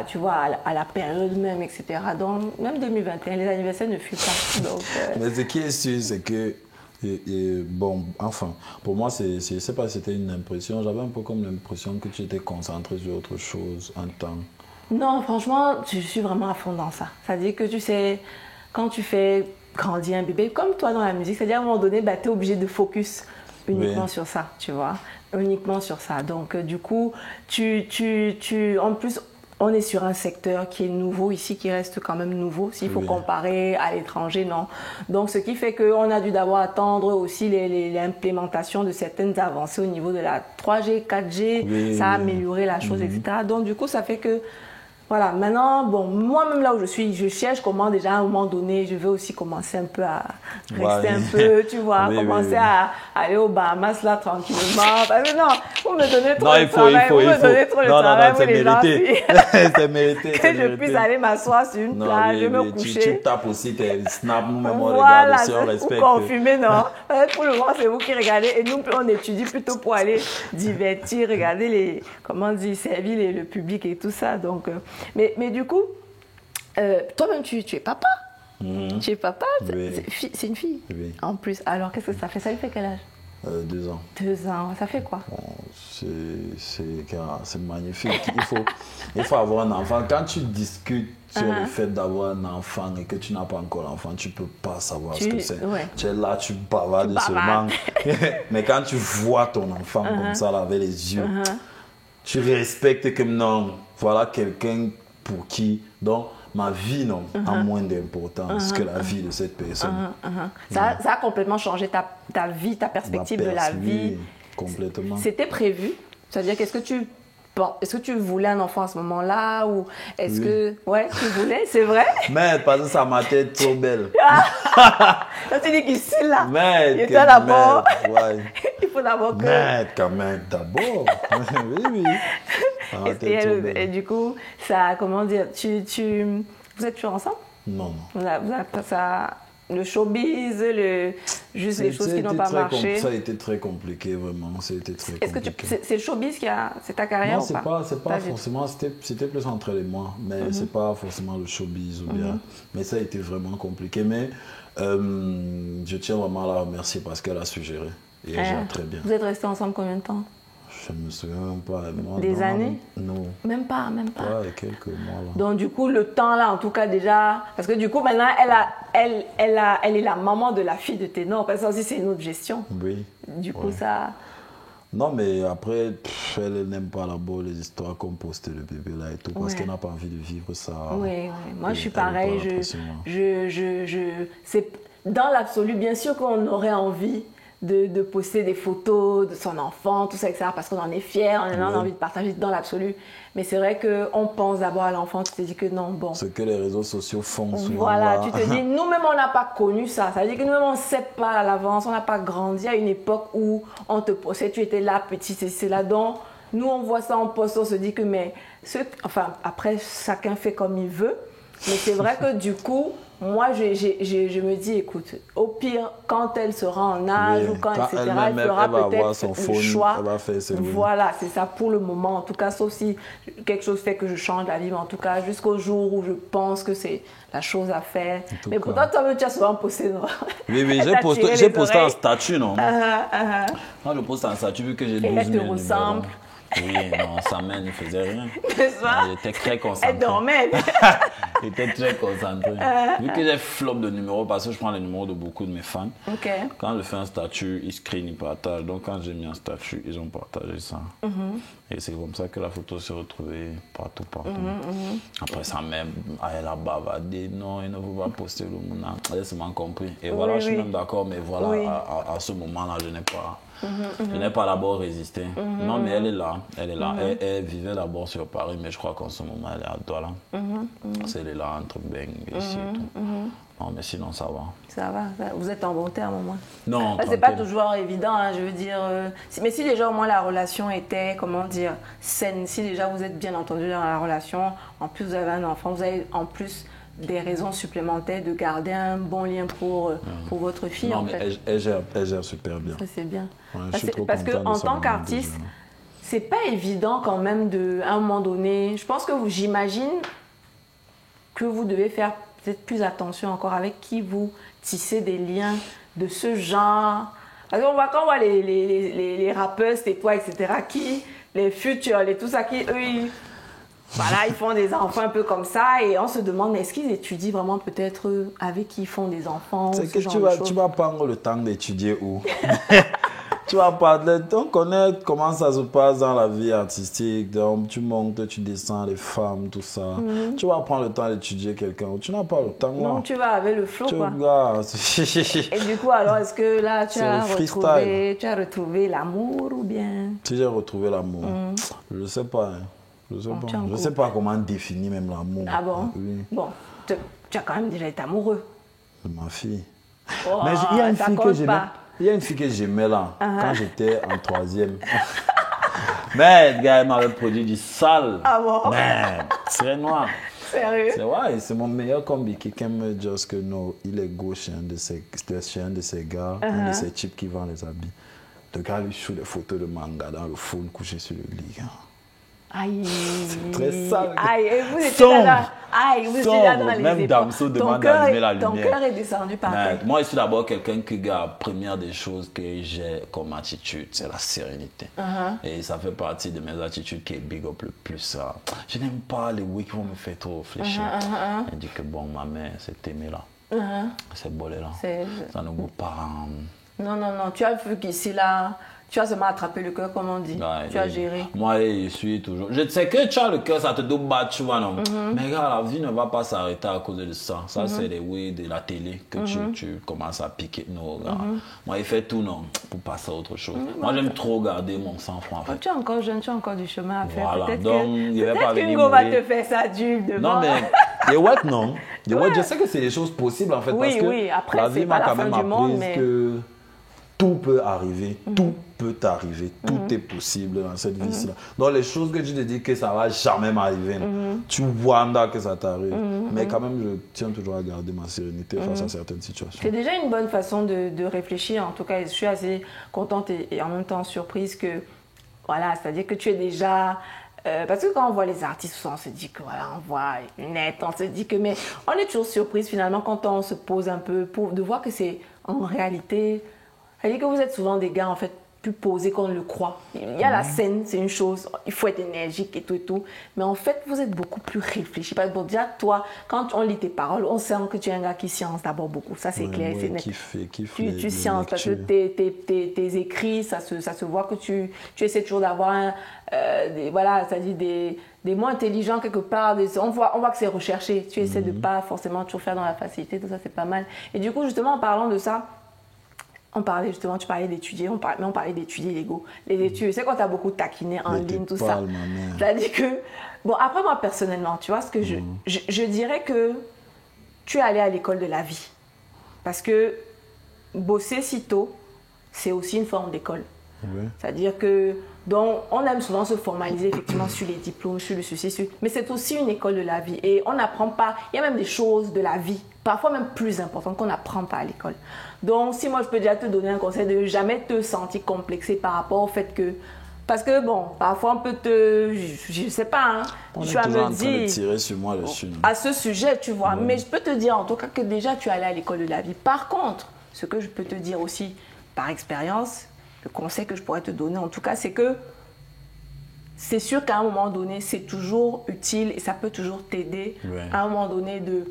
tu vois, à la période même, etc. Donc, même 2021, les anniversaires ne fuient pas. Donc, Mais ce qui est sûr, c'est que, bon, enfin, pour moi, je ne sais pas si c'était une impression. J'avais un peu comme l'impression que tu étais concentré sur autre chose en temps. Non, franchement, je suis vraiment à fond dans ça. C'est-à-dire que tu sais, quand tu fais grandir un bébé, comme toi dans la musique, c'est-à-dire à un moment donné, tu es obligé de focus uniquement sur ça, tu vois. Uniquement sur ça. Donc, du coup, en plus, on est sur un secteur qui est nouveau ici, qui reste quand même nouveau. S'il faut comparer à l'étranger, non. Donc, ce qui fait qu'on a dû d'abord attendre aussi l'implémentation de certaines avancées au niveau de la 3G, 4G. Ça a amélioré la chose, etc. Donc, du coup, ça fait que voilà, maintenant, bon, moi-même là où je suis, je cherche comment déjà à un moment donné, je veux aussi commencer un peu à rester un peu, tu vois, commencer à aller aux Bahamas là tranquillement. Parce que non, vous me donnez trop de travail, vous me donnez trop de travail, vous les gens. C'est mérité. Que je puisse aller m'asseoir sur une plage, me coucher. Tu tapes aussi tes snaps, nous-mêmes on regarde aussi, on respecte. Ou confumer, non. Pour le moment, c'est vous qui regardez et nous, on étudie plutôt pour aller divertir, regarder servir le public et tout ça. Donc, mais du coup, toi-même, tu es papa. Tu es papa. Oui. C'est une fille. Oui. En plus, alors qu'est-ce que ça fait? Ça lui fait quel âge? 2 ans. 2 ans, ça fait quoi? Bon, c'est magnifique. Il faut avoir un enfant. Quand tu discutes sur le fait d'avoir un enfant et que tu n'as pas encore l'enfant, tu ne peux pas savoir ce que c'est. Ouais. Tu es là, tu bavardes seulement. Mais quand tu vois ton enfant comme ça, là, avec les yeux, tu respectes comme non, voilà quelqu'un pour qui, donc ma vie a moins d'importance que la vie de cette personne. Ça a complètement changé ta vie, ta perspective de la vie. Complètement. C'était prévu? C'est-à-dire qu'est-ce que tu voulais un enfant à ce moment-là ou est-ce que... Ouais, tu voulais, c'est vrai? Mais parce que ça m'a été trop belle. Quand tu dis qu'ici, là, il faut d'abord... Il faut d'abord que... Mais quand même, d'abord. Oui. Et du coup, ça, comment dire, vous êtes toujours ensemble? Non. Vous avez ça... Le showbiz, juste les choses qui n'ont pas marché. Ça a été très compliqué, vraiment. Est-ce que c'est le showbiz c'est ta carrière ou pas? Non, c'est pas forcément. C'était plus entre les mois, mais c'est pas forcément le showbiz ou bien. Mais ça a été vraiment compliqué. Mais je tiens vraiment à la remercier parce qu'elle a suggéré et elle gère très bien. Vous êtes restés ensemble combien de temps? Je ne me souviens même pas. Des années? Non. Même pas. Ouais, quelques mois là. Donc du coup, le temps là, en tout cas déjà, parce que du coup maintenant, elle est la maman de la fille de Ténor, parce que ça aussi c'est une autre gestion. Oui. Du coup ça... Non mais après, elle n'aime pas là-bas les histoires qu'on poste le bébé là et tout, parce qu'elle n'a pas envie de vivre ça. Oui. Moi je suis pareil, c'est dans l'absolu, bien sûr qu'on aurait envie de poster des photos de son enfant, tout ça, etc. Parce qu'on en est fiers, on a envie de partager dans l'absolu. Mais c'est vrai qu'on pense d'abord à l'enfant, tu te dis que non, bon. Ce que les réseaux sociaux font souvent. Voilà, tu te dis, nous-mêmes, on n'a pas connu ça. Ça veut dire que nous-mêmes, on ne sait pas à l'avance, on n'a pas grandi à une époque où on te postait, tu étais là, petit, c'est là. Donc, nous, on voit ça, on poste, on se dit que, mais, après, chacun fait comme il veut. Mais c'est vrai que du coup, moi, je me dis, écoute, au pire, quand elle sera en âge ou quand etc., elle fera peut-être le choix. Elle va faire ses Voilà, c'est ça pour le moment. En tout cas, sauf si quelque chose fait que je change la vie, mais en tout cas, jusqu'au jour où je pense que c'est la chose à faire. Mais pourtant, toi-même, tu as souvent posté. Non? Oui, j'ai posté un statut, non? Moi, je poste un statut vu que j'ai 12 000 numéros. Ressemble. Oui, non, sa mère ne faisait rien. J'étais très concentré. Elle dormait. J'étais très concentré. Vu que j'ai flop de numéros, parce que je prends les numéros de beaucoup de mes fans. Quand je fais un statut, ils screenent, ils partagent. Donc quand j'ai mis un statut, ils ont partagé ça. Et c'est comme ça que la photo s'est retrouvée partout. Après, sa mère, elle a bavardé. Non, il ne faut pas poster le Mouna. Elle s'est mal compris. Et voilà, je suis même d'accord, mais voilà, à ce moment-là, je n'ai pas... Je n'ai pas d'abord résisté. Non, mais elle est là. Elle est là. Elle vivait d'abord sur Paris, mais je crois qu'en ce moment, elle est à Douala. Elle est là entre Beng et ici et tout. Non, mais sinon, ça va. Ça va. Vous êtes en bon terme, au moins. Non, c'est pas toujours évident, hein, je veux dire. Mais si déjà, au moins, la relation était, comment dire, saine, si déjà vous êtes bien entendu dans la relation, en plus, vous avez un enfant, vous avez en plus des raisons supplémentaires de garder un bon lien pour votre fille. Non, en mais fait. elle gère super bien. Ça, c'est bien. Ouais, parce qu'en tant qu'artiste, c'est pas évident quand même à un moment donné. Je pense que j'imagine que vous devez faire peut-être plus attention encore avec qui vous tissez des liens de ce genre. Parce qu'on voit quand on voit les rappeurs, c'est toi, etc., les futurs, tout ça, eux, voilà, ils font des enfants un peu comme ça et on se demande, mais est-ce qu'ils étudient vraiment peut-être avec qui ils font des enfants? C'est que tu vas prendre le temps d'étudier où? Tu vas parler, on connaît comment ça se passe dans la vie artistique, donc tu montes, tu descends, les femmes, tout ça. Tu vas prendre le temps d'étudier quelqu'un, tu n'as pas le temps. Non, tu vas avec le flow, quoi. Et du coup, alors, est-ce que là, tu as retrouvé l'amour ou bien? Si j'ai retrouvé l'amour, je ne sais pas. Je ne sais pas comment définir même l'amour. Ah bon? Oui. Bon, tu as quand même déjà été amoureux. De ma fille. Oh, mais il y a une fille que j'aimais. Il y a une fille que j'aimais là, quand j'étais en 3e. Mais le gars, il m'avait produit du sale. Ah bon? Mais c'est noir. Sérieux? C'est mon meilleur combi. Quelqu'un me dit que non, il est gauche chez un de ses gars, un de ses types qui vend les habits. Le gars lui shoot des photos de manga dans le phone couché sur le lit. Aïe. C'est très sale. Aïe, et vous étiez là. Aïe, vous étiez là dans les même Damso demande d'allumer la lumière. Ton cœur est descendu par terre. Moi, je suis d'abord quelqu'un qui garde, première des choses que j'ai comme attitude, c'est la sérénité. Et ça fait partie de mes attitudes qui est big up le plus. Je n'aime pas les oui qui vont me faire trop réfléchir. Elle dit que bon, ma mère, c'est aimé là. C'est bolé là. Ça ne goûte pas. Non, tu as vu qu'ici là. Tu as seulement attrapé le cœur, comme on dit. Ouais, tu as géré. Moi, je suis toujours... Je sais que tu as le cœur, ça te doit battre, tu vois, non? Mais regarde, la vie ne va pas s'arrêter à cause de ça. Ça, c'est les oui de la télé que tu commences à piquer. Non, regarde. Moi, il fait tout, non, pour passer à autre chose. Moi, j'aime trop garder mon sang-froid, en fait. Tu es encore jeune, tu as encore du chemin à faire. Voilà, peut-être qu'Hugo va te faire ça dur devant. Non, mais... non. Je sais que c'est des choses possibles, en fait, parce que après, la vie m'a quand même appris que tout peut arriver, tout peut arriver, tout est possible dans cette vie-ci. Donc les choses que tu te dis que ça va jamais m'arriver, tu vois que ça t'arrive. Mais quand même, je tiens toujours à garder ma sérénité face à certaines situations. C'est déjà une bonne façon de réfléchir. En tout cas, je suis assez contente et en même temps surprise que, voilà, c'est-à-dire que tu es déjà... parce que quand on voit les artistes, on se dit que voilà, on voit une net, on se dit que... Mais on est toujours surprise finalement quand on se pose un peu de voir que c'est en réalité... C'est-à-dire que vous êtes souvent des gars en fait plus posés qu'on ne le croit. Il y a la scène, c'est une chose, il faut être énergique et tout. Mais en fait, vous êtes beaucoup plus réfléchi. Parce que bon, déjà, toi, quand on lit tes paroles, on sent que tu es un gars qui science d'abord beaucoup. Ça, c'est clair, c'est net. Tu sciences parce que tes écrits, ça se voit que tu essaies toujours d'avoir voilà, c'est-à-dire des mots intelligents quelque part. On voit que c'est recherché. Tu essaies de pas forcément toujours faire dans la facilité. Tout ça, c'est pas mal. Et du coup, justement, en parlant de ça, tu parlais d'étudier, mais on parlait d'étudier l'ego. Les études, c'est quand tu as beaucoup taquiné en ligne, tout ça. C'est-à-dire que, bon, après moi personnellement, tu vois, ce que je dirais que tu es allé à l'école de la vie. Parce que bosser si tôt, c'est aussi une forme d'école. Oui. C'est-à-dire que, donc, on aime souvent se formaliser effectivement sur les diplômes, sur le ceci, mais c'est aussi une école de la vie. Et on n'apprend pas, il y a même des choses de la vie, parfois même plus importantes qu'on n'apprend pas à l'école. Donc, si moi je peux déjà te donner un conseil de jamais te sentir complexé par rapport au fait que, parce que bon, parfois on peut je sais pas, hein, On tu est vas toujours en me train de dire tirer sur moi dessus. à ce sujet, tu vois, mais je peux te dire en tout cas que déjà tu es allé à l'école de la vie. Par contre, ce que je peux te dire aussi par expérience, le conseil que je pourrais te donner en tout cas, c'est que c'est sûr qu'à un moment donné, c'est toujours utile et ça peut toujours t'aider à un moment donné de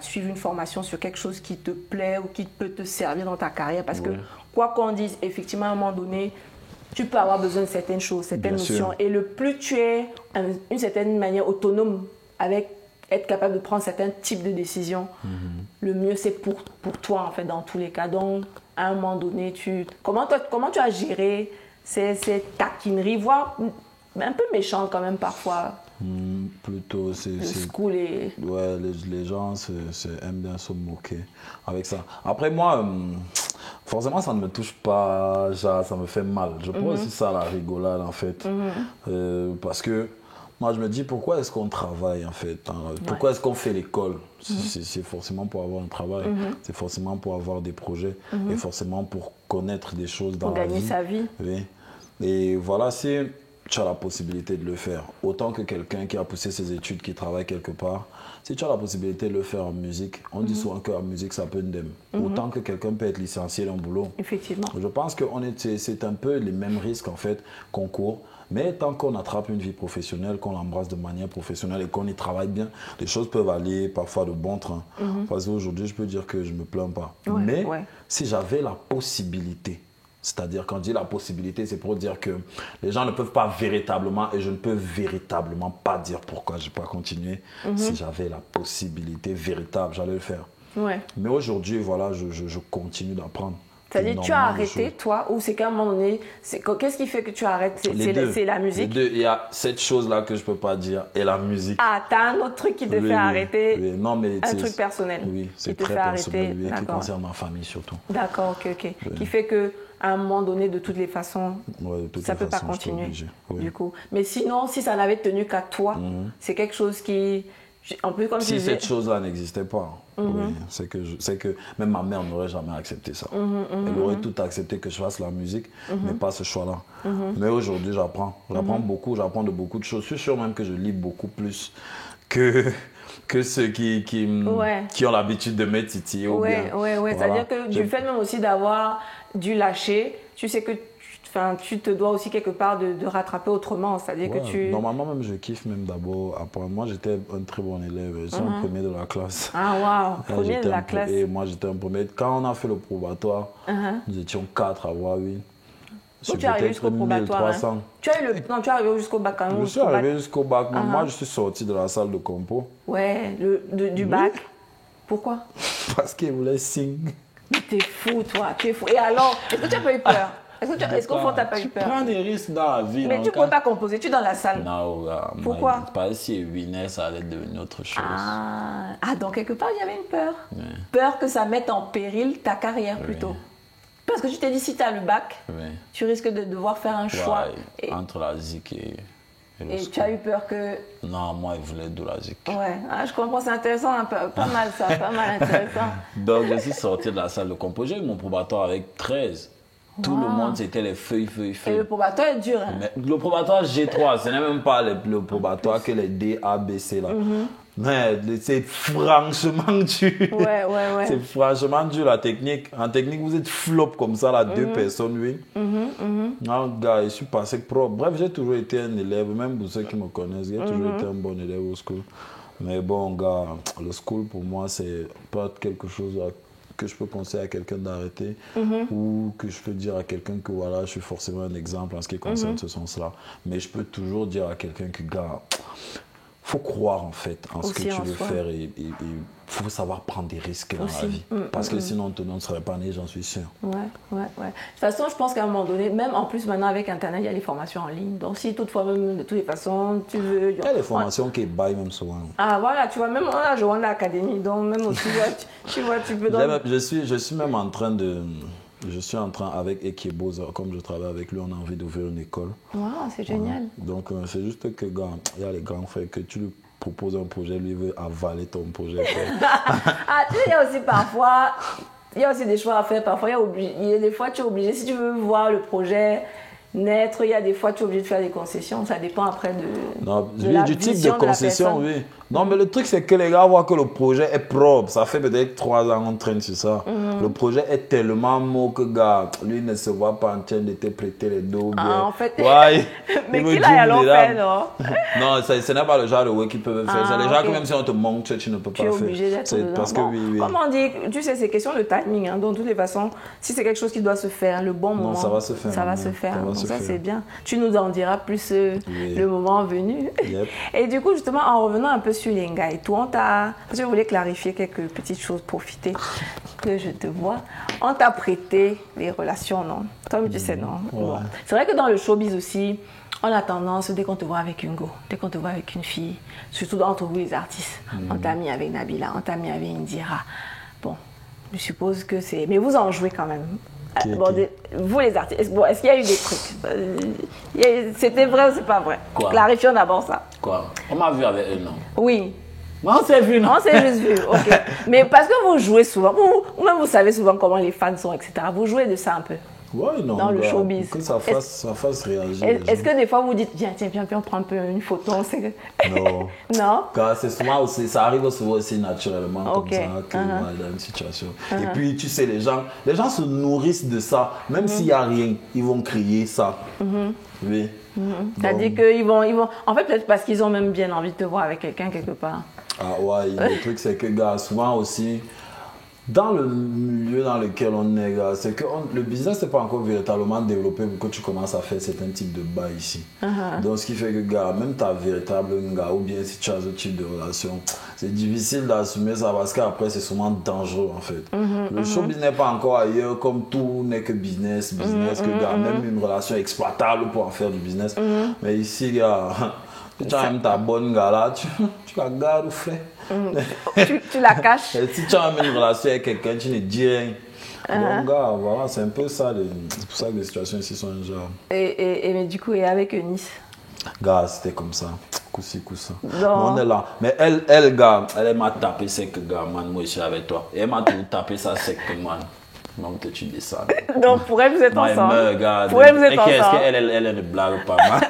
suivre une formation sur quelque chose qui te plaît ou qui peut te servir dans ta carrière. Parce que quoi qu'on dise, effectivement, à un moment donné, tu peux avoir besoin de certaines choses, certaines notions. Et le plus tu es d'une certaine manière autonome avec être capable de prendre certains types de décisions, le mieux c'est pour toi en fait dans tous les cas. Donc à un moment donné, comment tu as géré ces taquineries, voire un peu méchantes quand même parfois. Plutôt le school et... Ouais, les gens aiment bien se moquer avec ça. Après moi, forcément ça ne me touche pas, genre, ça me fait mal. Je prends aussi ça à la rigolade en fait. Parce que moi je me dis pourquoi est-ce qu'on travaille en fait, hein? Pourquoi est-ce qu'on fait l'école? C'est forcément pour avoir un travail, c'est forcément pour avoir des projets et forcément pour connaître des choses dans la vie. Pour gagner sa vie. Oui. Et voilà, si tu as la possibilité de le faire, autant que quelqu'un qui a poussé ses études, qui travaille quelque part, si tu as la possibilité de le faire en musique, on dit souvent que la musique ça peut ndem. Autant que quelqu'un peut être licencié dans le boulot. Effectivement. Je pense que c'est un peu les mêmes risques en fait qu'on court. Mais tant qu'on attrape une vie professionnelle, qu'on l'embrasse de manière professionnelle et qu'on y travaille bien, les choses peuvent aller parfois de bon train. Parce qu'aujourd'hui, je peux dire que je ne me plains pas. Mais si j'avais la possibilité, c'est-à-dire quand je dis la possibilité, c'est pour dire que les gens ne peuvent pas véritablement, et je ne peux véritablement pas dire pourquoi je n'ai pas continué. Si j'avais la possibilité véritable, j'allais le faire. Mais aujourd'hui, voilà, je continue d'apprendre. C'est-à-dire, tu as arrêté, toi, ou c'est qu'à un moment donné, qu'est-ce qui fait que tu arrêtes? C'est la musique? Les deux, il y a cette chose-là que je ne peux pas dire, et la musique. Ah, tu as un autre truc qui te fait arrêter? Oui. Non, mais un truc personnel? Oui, c'est très personnel, qui concerne ma famille surtout. D'accord, ok. Qui fait que à un moment donné, de toutes les façons, ça ne peut pas continuer, du coup. Mais sinon, si ça n'avait tenu qu'à toi, c'est quelque chose qui... En plus, comme si cette chose-là n'existait pas, c'est que même ma mère n'aurait jamais accepté ça. Elle aurait tout accepté que je fasse la musique, mais pas ce choix-là. Mais aujourd'hui, j'apprends. J'apprends beaucoup, j'apprends de beaucoup de choses. Je suis sûr même que je lis beaucoup plus que ceux qui ont l'habitude de me titiller. C'est-à-dire que du fait même aussi d'avoir dû lâcher, tu sais que tu te dois aussi quelque part de rattraper autrement. C'est-à-dire que tu... Normalement, même je kiffe même d'abord apprendre. Moi, j'étais un très bon élève. J'étais un premier de la classe. Ah, waouh, premier de la classe. Et moi, j'étais un premier. Quand on a fait le probatoire, nous étions 4 à avoir 8. Donc, tu es arrivé jusqu'au probatoire. Hein. Tu es arrivé jusqu'au bac quand même. Je suis arrivé jusqu'au bac. Moi, je suis sorti de la salle de compo. Ouais, du bac. Pourquoi? Parce qu'il voulait signe. T'es fou, toi. Tu es fou. Et alors, est-ce que tu n'as pas eu peur? Est-ce qu'au fond, tu n'as pas eu peur? Tu prends des risques dans la vie. Mais tu ne pouvais pas composer, tu es dans la salle. Non, pourquoi? Parce que si Winner, ça allait devenir autre chose. Donc quelque part, il y avait une peur. Peur que ça mette en péril ta carrière plutôt. Parce que tu t'es dit, si tu as le bac, tu risques de devoir faire un choix. Entre la ZIC et tu as eu peur que... Non, moi, il voulait de la ZIC. Ouais, je comprends, c'est intéressant, pas mal ça, pas mal intéressant. Donc, je suis sorti de la salle de compo. J'ai eu mon probatoire avec 13. Tout le monde, c'était les feuilles. Et le probatoire est dur, hein? Mais le probatoire G3, ce n'est même pas le probatoire que les D, A, B, C, là. Mais c'est franchement dur. Ouais. C'est franchement dur, la technique. En technique, vous êtes flop comme ça, là, 2 personnes, oui. Non, gars, je suis passé pro. Bref, j'ai toujours été un élève, même pour ceux qui me connaissent, j'ai toujours été un bon élève au school. Mais bon, gars, le school, pour moi, c'est pas quelque chose que je peux conseiller à quelqu'un d'arrêter ou que je peux dire à quelqu'un que voilà, je suis forcément un exemple en ce qui concerne ce sens-là. Mais je peux toujours dire à quelqu'un que, gars, faut croire en fait en ce que tu veux faire et faut savoir prendre des risques dans la vie. Parce que sinon, on ne serait pas né, j'en suis sûr. Ouais. De toute façon, je pense qu'à un moment donné, même en plus maintenant avec Internet, il y a les formations en ligne. Donc si toutefois, même de toutes les façons, tu veux... Il y a des formations qui baillent même souvent. Ah voilà, tu vois, même on a l'académie, donc même aussi, tu vois, tu peux... Je suis même en train de Je suis en train, avec Ekeboza, comme je travaille avec lui, on a envie d'ouvrir une école. Wow, c'est génial. Donc, c'est juste que, gars, il y a les grands frères que tu lui proposes un projet, lui veut avaler ton projet. Ah, tu sais, il y a aussi parfois, il y a aussi des choix à faire. Parfois, il y a des fois, tu es obligé, si tu veux voir le projet naître, il y a des fois, tu es obligé de faire des concessions. Ça dépend après du type de concession, oui. Non, mais le truc, c'est que les gars voient que le projet est propre. Ça fait peut-être 3 ans qu'on traîne sur ça. Le projet est tellement mou que, gars, lui ne se voit pas en train de te prêter les dos. En fait, ouais, mais qui l'a alors fait, non? Non, ce n'est pas le genre de work qu'ils peuvent faire. C'est les gens que même si on te montre, tu ne peux pas faire. Tu es obligé d'être dedans. Parce que oui. Comme on dit, tu sais, c'est question de timing. Hein. Donc, de toutes les façons, si c'est quelque chose qui doit se faire, le bon moment, ça va se faire. Ça va se faire. Donc, ça, c'est bien. Tu nous en diras plus le moment venu. Yep. Et du coup, justement, en revenant un peu sur Yenga et tout, parce que je voulais clarifier quelques petites choses, profiter que je te vois. On t'a prêté les relations, non? Comme tu sais, non? Ouais. Bon. C'est vrai que dans le showbiz aussi, on a tendance, dès qu'on te voit avec une go, dès qu'on te voit avec une fille, surtout entre vous les artistes, on t'a mis avec Nabila, on t'a mis avec Indira. Bon, je suppose que c'est... Mais vous en jouez quand même. Bon, vous les artistes, bon, est-ce qu'il y a eu des trucs? C'était vrai ou c'est pas vrai? Quoi? Clarifions d'abord ça. Quoi? On m'a vu avec eux, non? Oui. On s'est vu, non? On s'est juste vu, ok. Mais parce que vous jouez souvent, ou même vous savez souvent comment les fans sont, etc. Vous jouez de ça un peu. Ouais, non. Dans le showbiz. Que ça fasse réagir. Est-ce que des fois vous dites, viens, on prend un peu une photo? Non. Non? Car c'est souvent aussi, ça arrive souvent aussi naturellement Ok. comme ça, que voilà, dans une situation. Et puis, tu sais, les gens se nourrissent de ça. Même s'il n'y a rien, ils vont crier ça. Oui. C'est-à-dire qu'ils vont... En fait, peut-être parce qu'ils ont même bien envie de te voir avec quelqu'un quelque part. Ah ouais, le truc c'est que, gars, souvent aussi, dans le milieu dans lequel on est, gars, c'est que le business n'est pas encore véritablement développé pour que tu commences à faire certains types de bas ici. Donc, ce qui fait que, gars, même ta véritable gars, ou bien si tu as ce type de relation, c'est difficile d'assumer ça parce qu'après, c'est souvent dangereux, en fait. Le showbiz n'est pas encore ailleurs, comme tout n'est que business, que, gars, même une relation exploitable pour en faire du business. Mais ici, gars, tu as même ta bonne gars là, tu la gardes au frais. Tu la caches. Et si tu as même une relation avec quelqu'un, tu ne dis rien. Donc, gars, voilà, c'est un peu ça. C'est pour ça que les situations ici sont un genre. Mais du coup, et avec Nice? Gars, c'était comme ça. Coup-ci, coup-ça. Non. On est là. Mais elle, gars, elle m'a tapé sec, gars, man. Moi, je suis avec toi. Et elle m'a tout tapé ça sec, man. Donc, tu descends. Donc, pour elle, vous êtes ensemble. Pour elle, vous êtes ensemble. Est-ce qu'elle ne blague pas, man?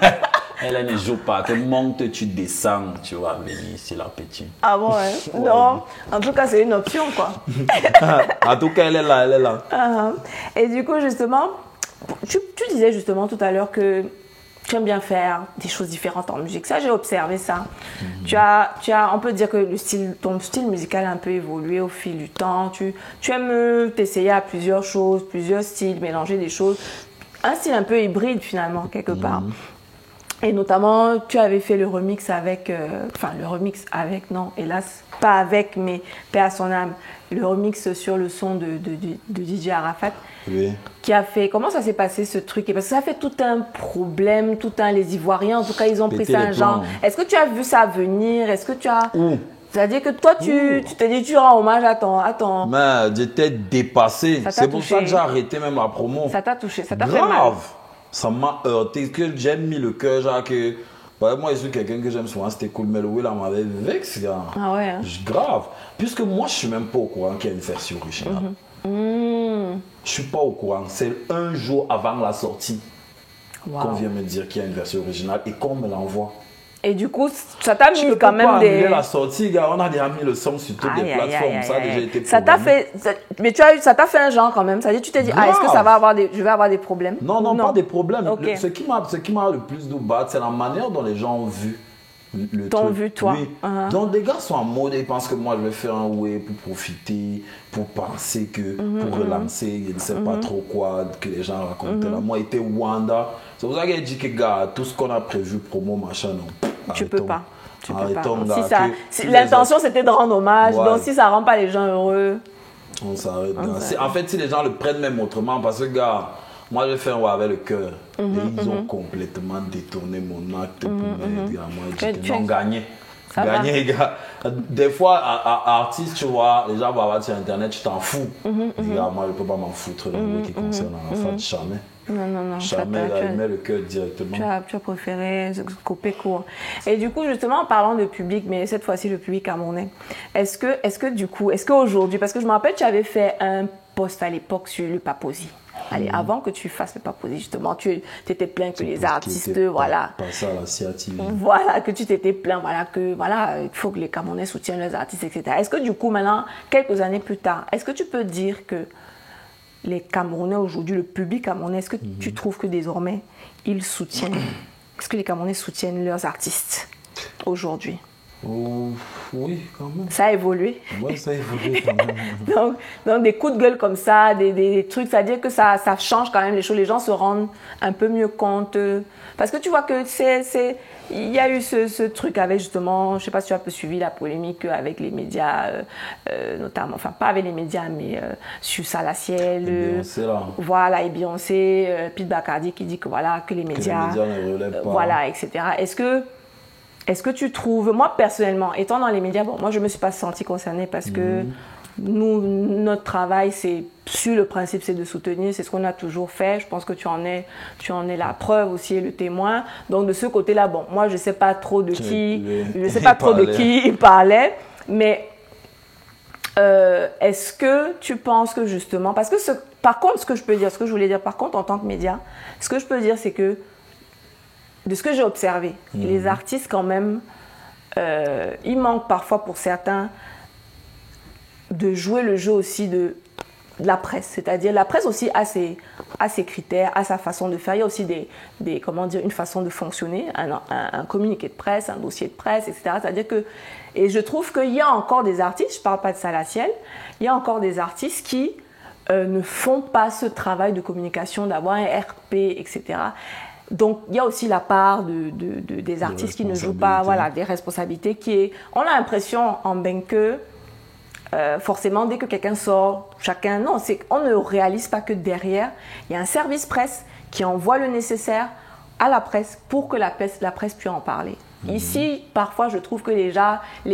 Elle ne joue pas. Que monte, tu descends, tu vas venir ici, la petite. Ah bon, ouais. Non. En tout cas, c'est une option, quoi. En tout cas, elle est là. Et du coup, justement, tu disais justement tout à l'heure que tu aimes bien faire des choses différentes en musique. Ça, j'ai observé ça. On peut dire que ton style musical a un peu évolué au fil du temps. Tu aimes t'essayer à plusieurs choses, plusieurs styles, mélanger des choses. Un style un peu hybride, finalement, quelque part. Et notamment, tu avais fait le remix avec... non, hélas, pas avec, mais paix à son âme. Le remix sur le son de DJ Arafat. Oui. Qui a fait... Comment ça s'est passé, ce truc? Parce que ça fait tout un problème, les Ivoiriens, en tout cas, ils ont pris ça un genre. Est-ce que tu as vu ça venir? Est-ce que tu as... C'est-à-dire que toi, tu t'es dit, tu rends hommage à ton... Mais j'étais dépassé. C'est pour ça que j'ai arrêté même la promo. Ça t'a touché, ça t'a fait mal. Ça m'a heurté, que j'ai mis le cœur, genre que... Moi, je suis quelqu'un que j'aime souvent, c'était cool, mais le Will m'avait vexé, gars. Ah ouais, hein? Grave. Puisque moi, je suis même pas au courant qu'il y a une version originale. Je suis pas au courant. C'est un jour avant la sortie qu'on vient me dire qu'il y a une version originale et qu'on me l'envoie. Et du coup, ça t'a mis quand même des... la sortie, gars, on a déjà mis le son sur toutes les plateformes, ça a déjà été ça t'a fait... Mais ça t'a fait un genre quand même, ça dit, tu t'es dit, est-ce que je vais avoir des problèmes? Non, pas des problèmes. Okay. Ce qui m'a le plus battu, c'est la manière dont les gens ont vu le T'ont truc. vu, toi. Oui. Donc, les gars sont en mode, ils pensent que moi, je vais faire un way pour profiter, pour penser que, pour relancer, je ne sais pas trop quoi, que les gens racontaient. Là, moi, j'étais Wanda. C'est pour ça qu'elle dit que, gars, tout ce qu'on a prévu, promo, machin, non. Tu peux pas. Gars, l'intention, c'était de rendre hommage. Ouais. Donc, si ça rend pas les gens heureux... On s'arrête. En fait, si les gens le prennent même autrement, parce que, gars, moi, je fais un ouais avec le cœur. Et ils ont complètement détourné mon acte pour m'aider. Moi, j'ai gagné. Ça va. Gagner, gars. Des fois, artiste, tu vois, les gens vont avoir sur Internet, tu t'en fous. Regarde, moi, je ne peux pas m'en foutre de ce qui concerne Arafat, jamais. Non. Jamais, là, il met le cœur directement. Tu as préféré couper court. Et du coup, justement, en parlant de public, mais cette fois-ci, le public camerounais, est-ce qu'aujourd'hui, parce que je me rappelle, tu avais fait un post à l'époque sur le Paposi. Allez, avant que tu fasses le Paposi, justement, tu t'étais plaint que les artistes, voilà. Passer à la CATV. Voilà, que tu t'étais plaint, il faut que les Camerounais soutiennent leurs artistes, etc. Est-ce que du coup, maintenant, quelques années plus tard, est-ce que tu peux dire que les Camerounais aujourd'hui, le public camerounais, est-ce que tu trouves que désormais, ils soutiennent, est-ce que les Camerounais soutiennent leurs artistes aujourd'hui? Oui, quand même. Ça a évolué. Oui, ça a évolué quand même. donc des coups de gueule comme ça, des trucs, c'est-à-dire que ça change quand même les choses. Les gens se rendent un peu mieux compte. Parce que tu vois que il y a eu ce truc avec justement, je ne sais pas si tu as un peu suivi la polémique avec les médias, notamment, enfin pas avec les médias, mais sur Salaciel. Beyoncé, là. Voilà, et Beyoncé, Pete Bacardi qui dit que voilà, que les médias ne relèvent pas. Voilà, etc. Est-ce que tu trouves, moi personnellement, étant dans les médias, bon, moi je ne me suis pas sentie concernée parce que notre travail, c'est sur le principe, c'est de soutenir, c'est ce qu'on a toujours fait. Je pense que tu en es la preuve aussi et le témoin. Donc de ce côté-là, bon, moi je ne sais pas trop de qui il parlait, mais est-ce que tu penses que justement, parce que par contre, ce que je voulais dire, par contre, en tant que média, ce que je peux dire, c'est que de ce que j'ai observé, les artistes quand même, il manque parfois pour certains de jouer le jeu aussi de la presse. C'est-à-dire la presse aussi a ses critères, a sa façon de faire. Il y a aussi une façon de fonctionner, un communiqué de presse, un dossier de presse, etc. C'est-à-dire que, et je trouve qu'il y a encore des artistes, je ne parle pas de Salaciel, il y a encore des artistes qui ne font pas ce travail de communication, d'avoir un RP, etc. Donc, il y a aussi la part des artistes qui ne jouent pas, voilà, des responsabilités on a l'impression en ben que, forcément, dès que quelqu'un sort, on ne réalise pas que derrière, il y a un service presse qui envoie le nécessaire à la presse pour que la presse puisse en parler. Ici, parfois, je trouve que les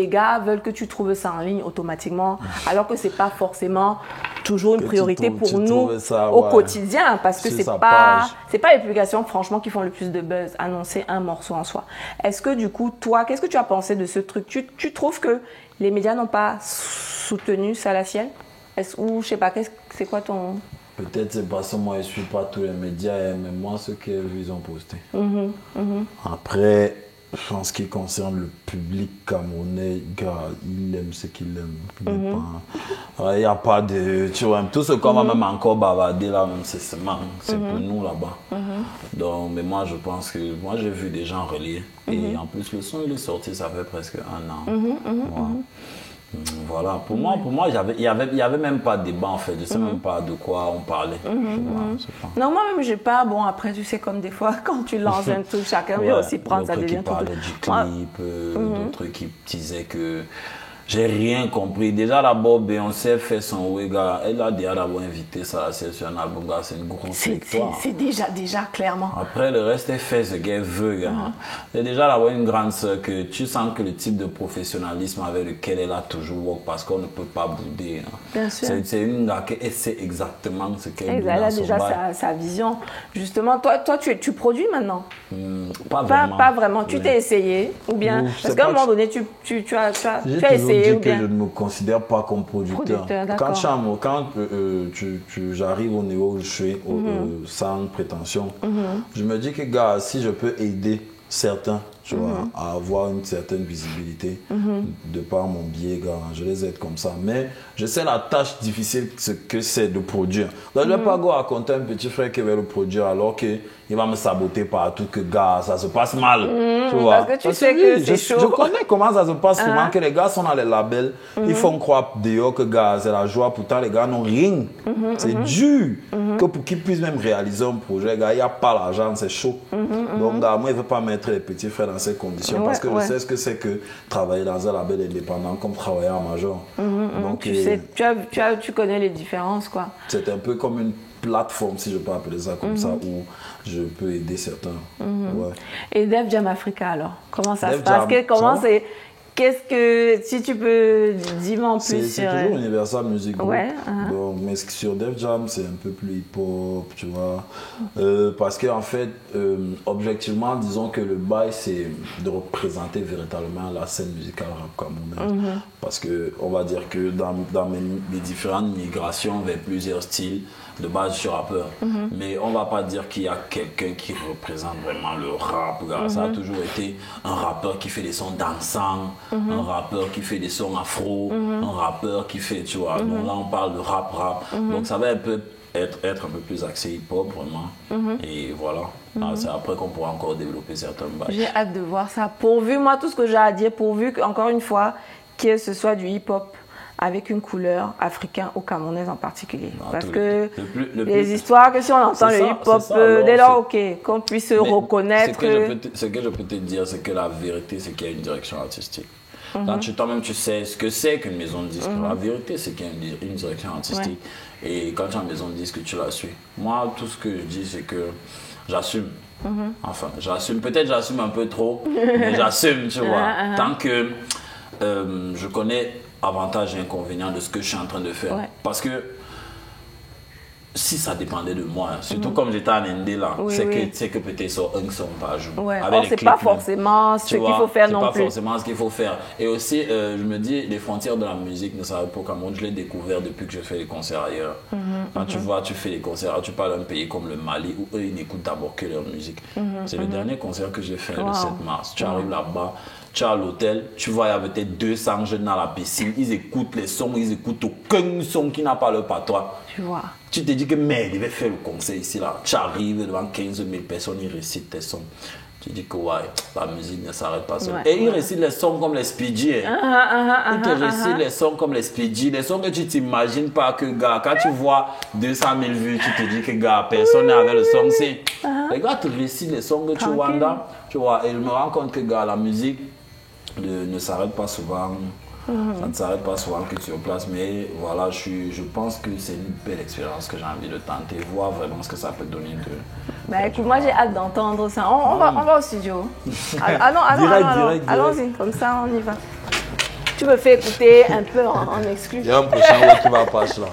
gars veulent que tu trouves ça en ligne automatiquement, alors que ce n'est pas forcément toujours une priorité pour nous au quotidien, parce que c'est pas les publications, franchement, qui font le plus de buzz, annoncer un morceau en soi. Est-ce que du coup, toi, qu'est-ce que tu as pensé de ce truc? Tu trouves que les médias n'ont pas soutenu Salaciel? Ou je sais pas, c'est quoi ton... Peut-être c'est parce que moi je ne suis pas tous les médias, mais moi ce qu'ils ont posté. Après, en ce qui concerne le public camerounais, gars, il aime ce qu'il aime. Il n'y a pas de... Tu vois, tout ce qu'on va même encore bavarder là, même c'est pour nous là-bas. Donc, mais moi je pense que... Moi j'ai vu des gens relier. Et en plus le son il est sorti, ça fait presque 1 an. Voilà, pour moi, il y avait même pas de débat en fait, je sais même pas de quoi on parlait. Non, moi-même, j'ai pas, bon, après, tu sais, comme des fois, quand tu lances un truc, chacun vient aussi prendre, ça devient tout. D'autres qui parlaient du clip, d'autres qui disaient que j'ai rien compris. Déjà d'abord, Beyoncé fait son Ouéga. Elle a déjà d'abord invité ça sur un album. C'est une grosse victoire. C'est déjà clairement. Après, le reste, elle fait ce qu'elle veut. C'est déjà d'abord une grande sœur que tu sens que le type de professionnalisme avec lequel elle a toujours parce qu'on ne peut pas bouder. Bien sûr. C'est une gars qui sait exactement ce qu'elle veut. Elle a déjà sa vision. Justement, toi tu produis maintenant? Pas vraiment. Tu t'es essayé ou bien? Parce qu'à un moment donné, tu as essayé. Je dis que je ne me considère pas comme producteur. Quand j'arrive au niveau où je suis, sans prétention, je me dis que, gars, si je peux aider certains, tu vois, à avoir une certaine visibilité de par mon biais, gars, je les aide comme ça. Mais je sais la tâche difficile que c'est de produire. Donc, je ne vais pas raconter à un petit frère qui va le produire alors qu'il va me saboter partout, que gars, ça se passe mal. Tu vois. Parce que tu sais que c'est chaud. Je connais comment ça se passe souvent, que les gars sont dans les labels, ils font croire dehors que, gars, c'est la joie. Pourtant, les gars n'ont rien. C'est dur. Que pour qu'ils puissent même réaliser un projet, gars, il n'y a pas l'argent, c'est chaud. Donc, gars, moi, je ne veux pas mettre les petits frères dans ces conditions parce que je sais ce que c'est que travailler dans un label indépendant comme travailler en major. Donc, tu connais les différences, quoi. C'est un peu comme une plateforme, si je peux appeler ça comme ça, où je peux aider certains. Et Def Jam Africa, alors, comment ça se passe? Qu'est-ce que, si tu peux dire en plus C'est toujours Universal Music Group. Ouais, Donc, mais sur Def Jam, c'est un peu plus hip-hop, tu vois. Parce qu'en fait, objectivement, disons que le bail, c'est de représenter véritablement la scène musicale rap camerounaise. Parce que, on va dire que dans mes différentes migrations vers plusieurs styles, de base, je suis rappeur. Mais on va pas dire qu'il y a quelqu'un qui représente vraiment le rap. Ça a toujours été un rappeur qui fait des sons dansants, un rappeur qui fait des sons afro, un rappeur qui fait, tu vois. Donc là, on parle de rap. Donc ça va un peu être un peu plus axé hip-hop, vraiment. Et voilà. C'est après qu'on pourra encore développer certains bails. J'ai hâte de voir ça. Pourvu, moi, tout ce que j'ai à dire, pourvu qu'encore une fois, que ce soit du hip-hop avec une couleur africaine ou camerounaise en particulier. Parce que les histoires, que si on entend le hip-hop, dès lors, ok, qu'on puisse reconnaître. Ce que je peux te dire, c'est que la vérité, c'est qu'il y a une direction artistique. Quand toi-même, tu sais ce que c'est qu'une maison de disque. La vérité, c'est qu'il y a une direction artistique. Et quand tu as une maison de disque, tu la suis. Moi, tout ce que je dis, c'est que j'assume. Enfin, j'assume. Peut-être j'assume un peu trop, mais j'assume, tu vois. Tant que je connais avantages et inconvénients de ce que je suis en train de faire. Parce que si ça dépendait de moi, surtout comme j'étais en Indé là, c'est que peut-être ça un son par jour. C'est pas forcément ce qu'il faut faire non plus. C'est pas forcément ce qu'il faut faire. Et aussi, je me dis, les frontières de la musique ne s'arrêtent pas au Cameroun. Je l'ai découvert depuis que je fais les concerts ailleurs. Quand tu vois, tu fais les concerts, tu parles d'un pays comme le Mali où eux, ils n'écoutent d'abord que leur musique. C'est le dernier concert que j'ai fait le 7 mars. Tu arrives là-bas, tu es à l'hôtel, tu vois, il y avait peut-être 200 jeunes dans la piscine, ils écoutent les sons, ils écoutent aucun son qui n'a pas leur patois. Tu vois. Tu te dis que merde, il va faire le concert ici, là. Tu arrives devant 15 000 personnes, ils récitent tes sons. Tu dis que ouais, la musique ne s'arrête pas seule. Et ils récitent les sons comme les Speedy. Ils te récitent les sons comme les Speedy. Les sons que tu t'imagines pas que, gars, quand tu vois 200 000 vues, tu te dis que, gars, personne n'est avec le son. Les gars te récitent les sons que tu vois là. Tu vois, et je me rends compte que, gars, la musique ne s'arrête pas souvent. Ça ne s'arrête pas souvent que sur place, mais voilà, je pense que c'est une belle expérience que j'ai envie de tenter, voir vraiment ce que ça peut donner de... Bah écoute, moi j'ai hâte d'entendre ça. On va au studio. Allons-y, comme ça on y va. Tu me fais écouter un peu en exclu. Il y a un prochain qui va passer là.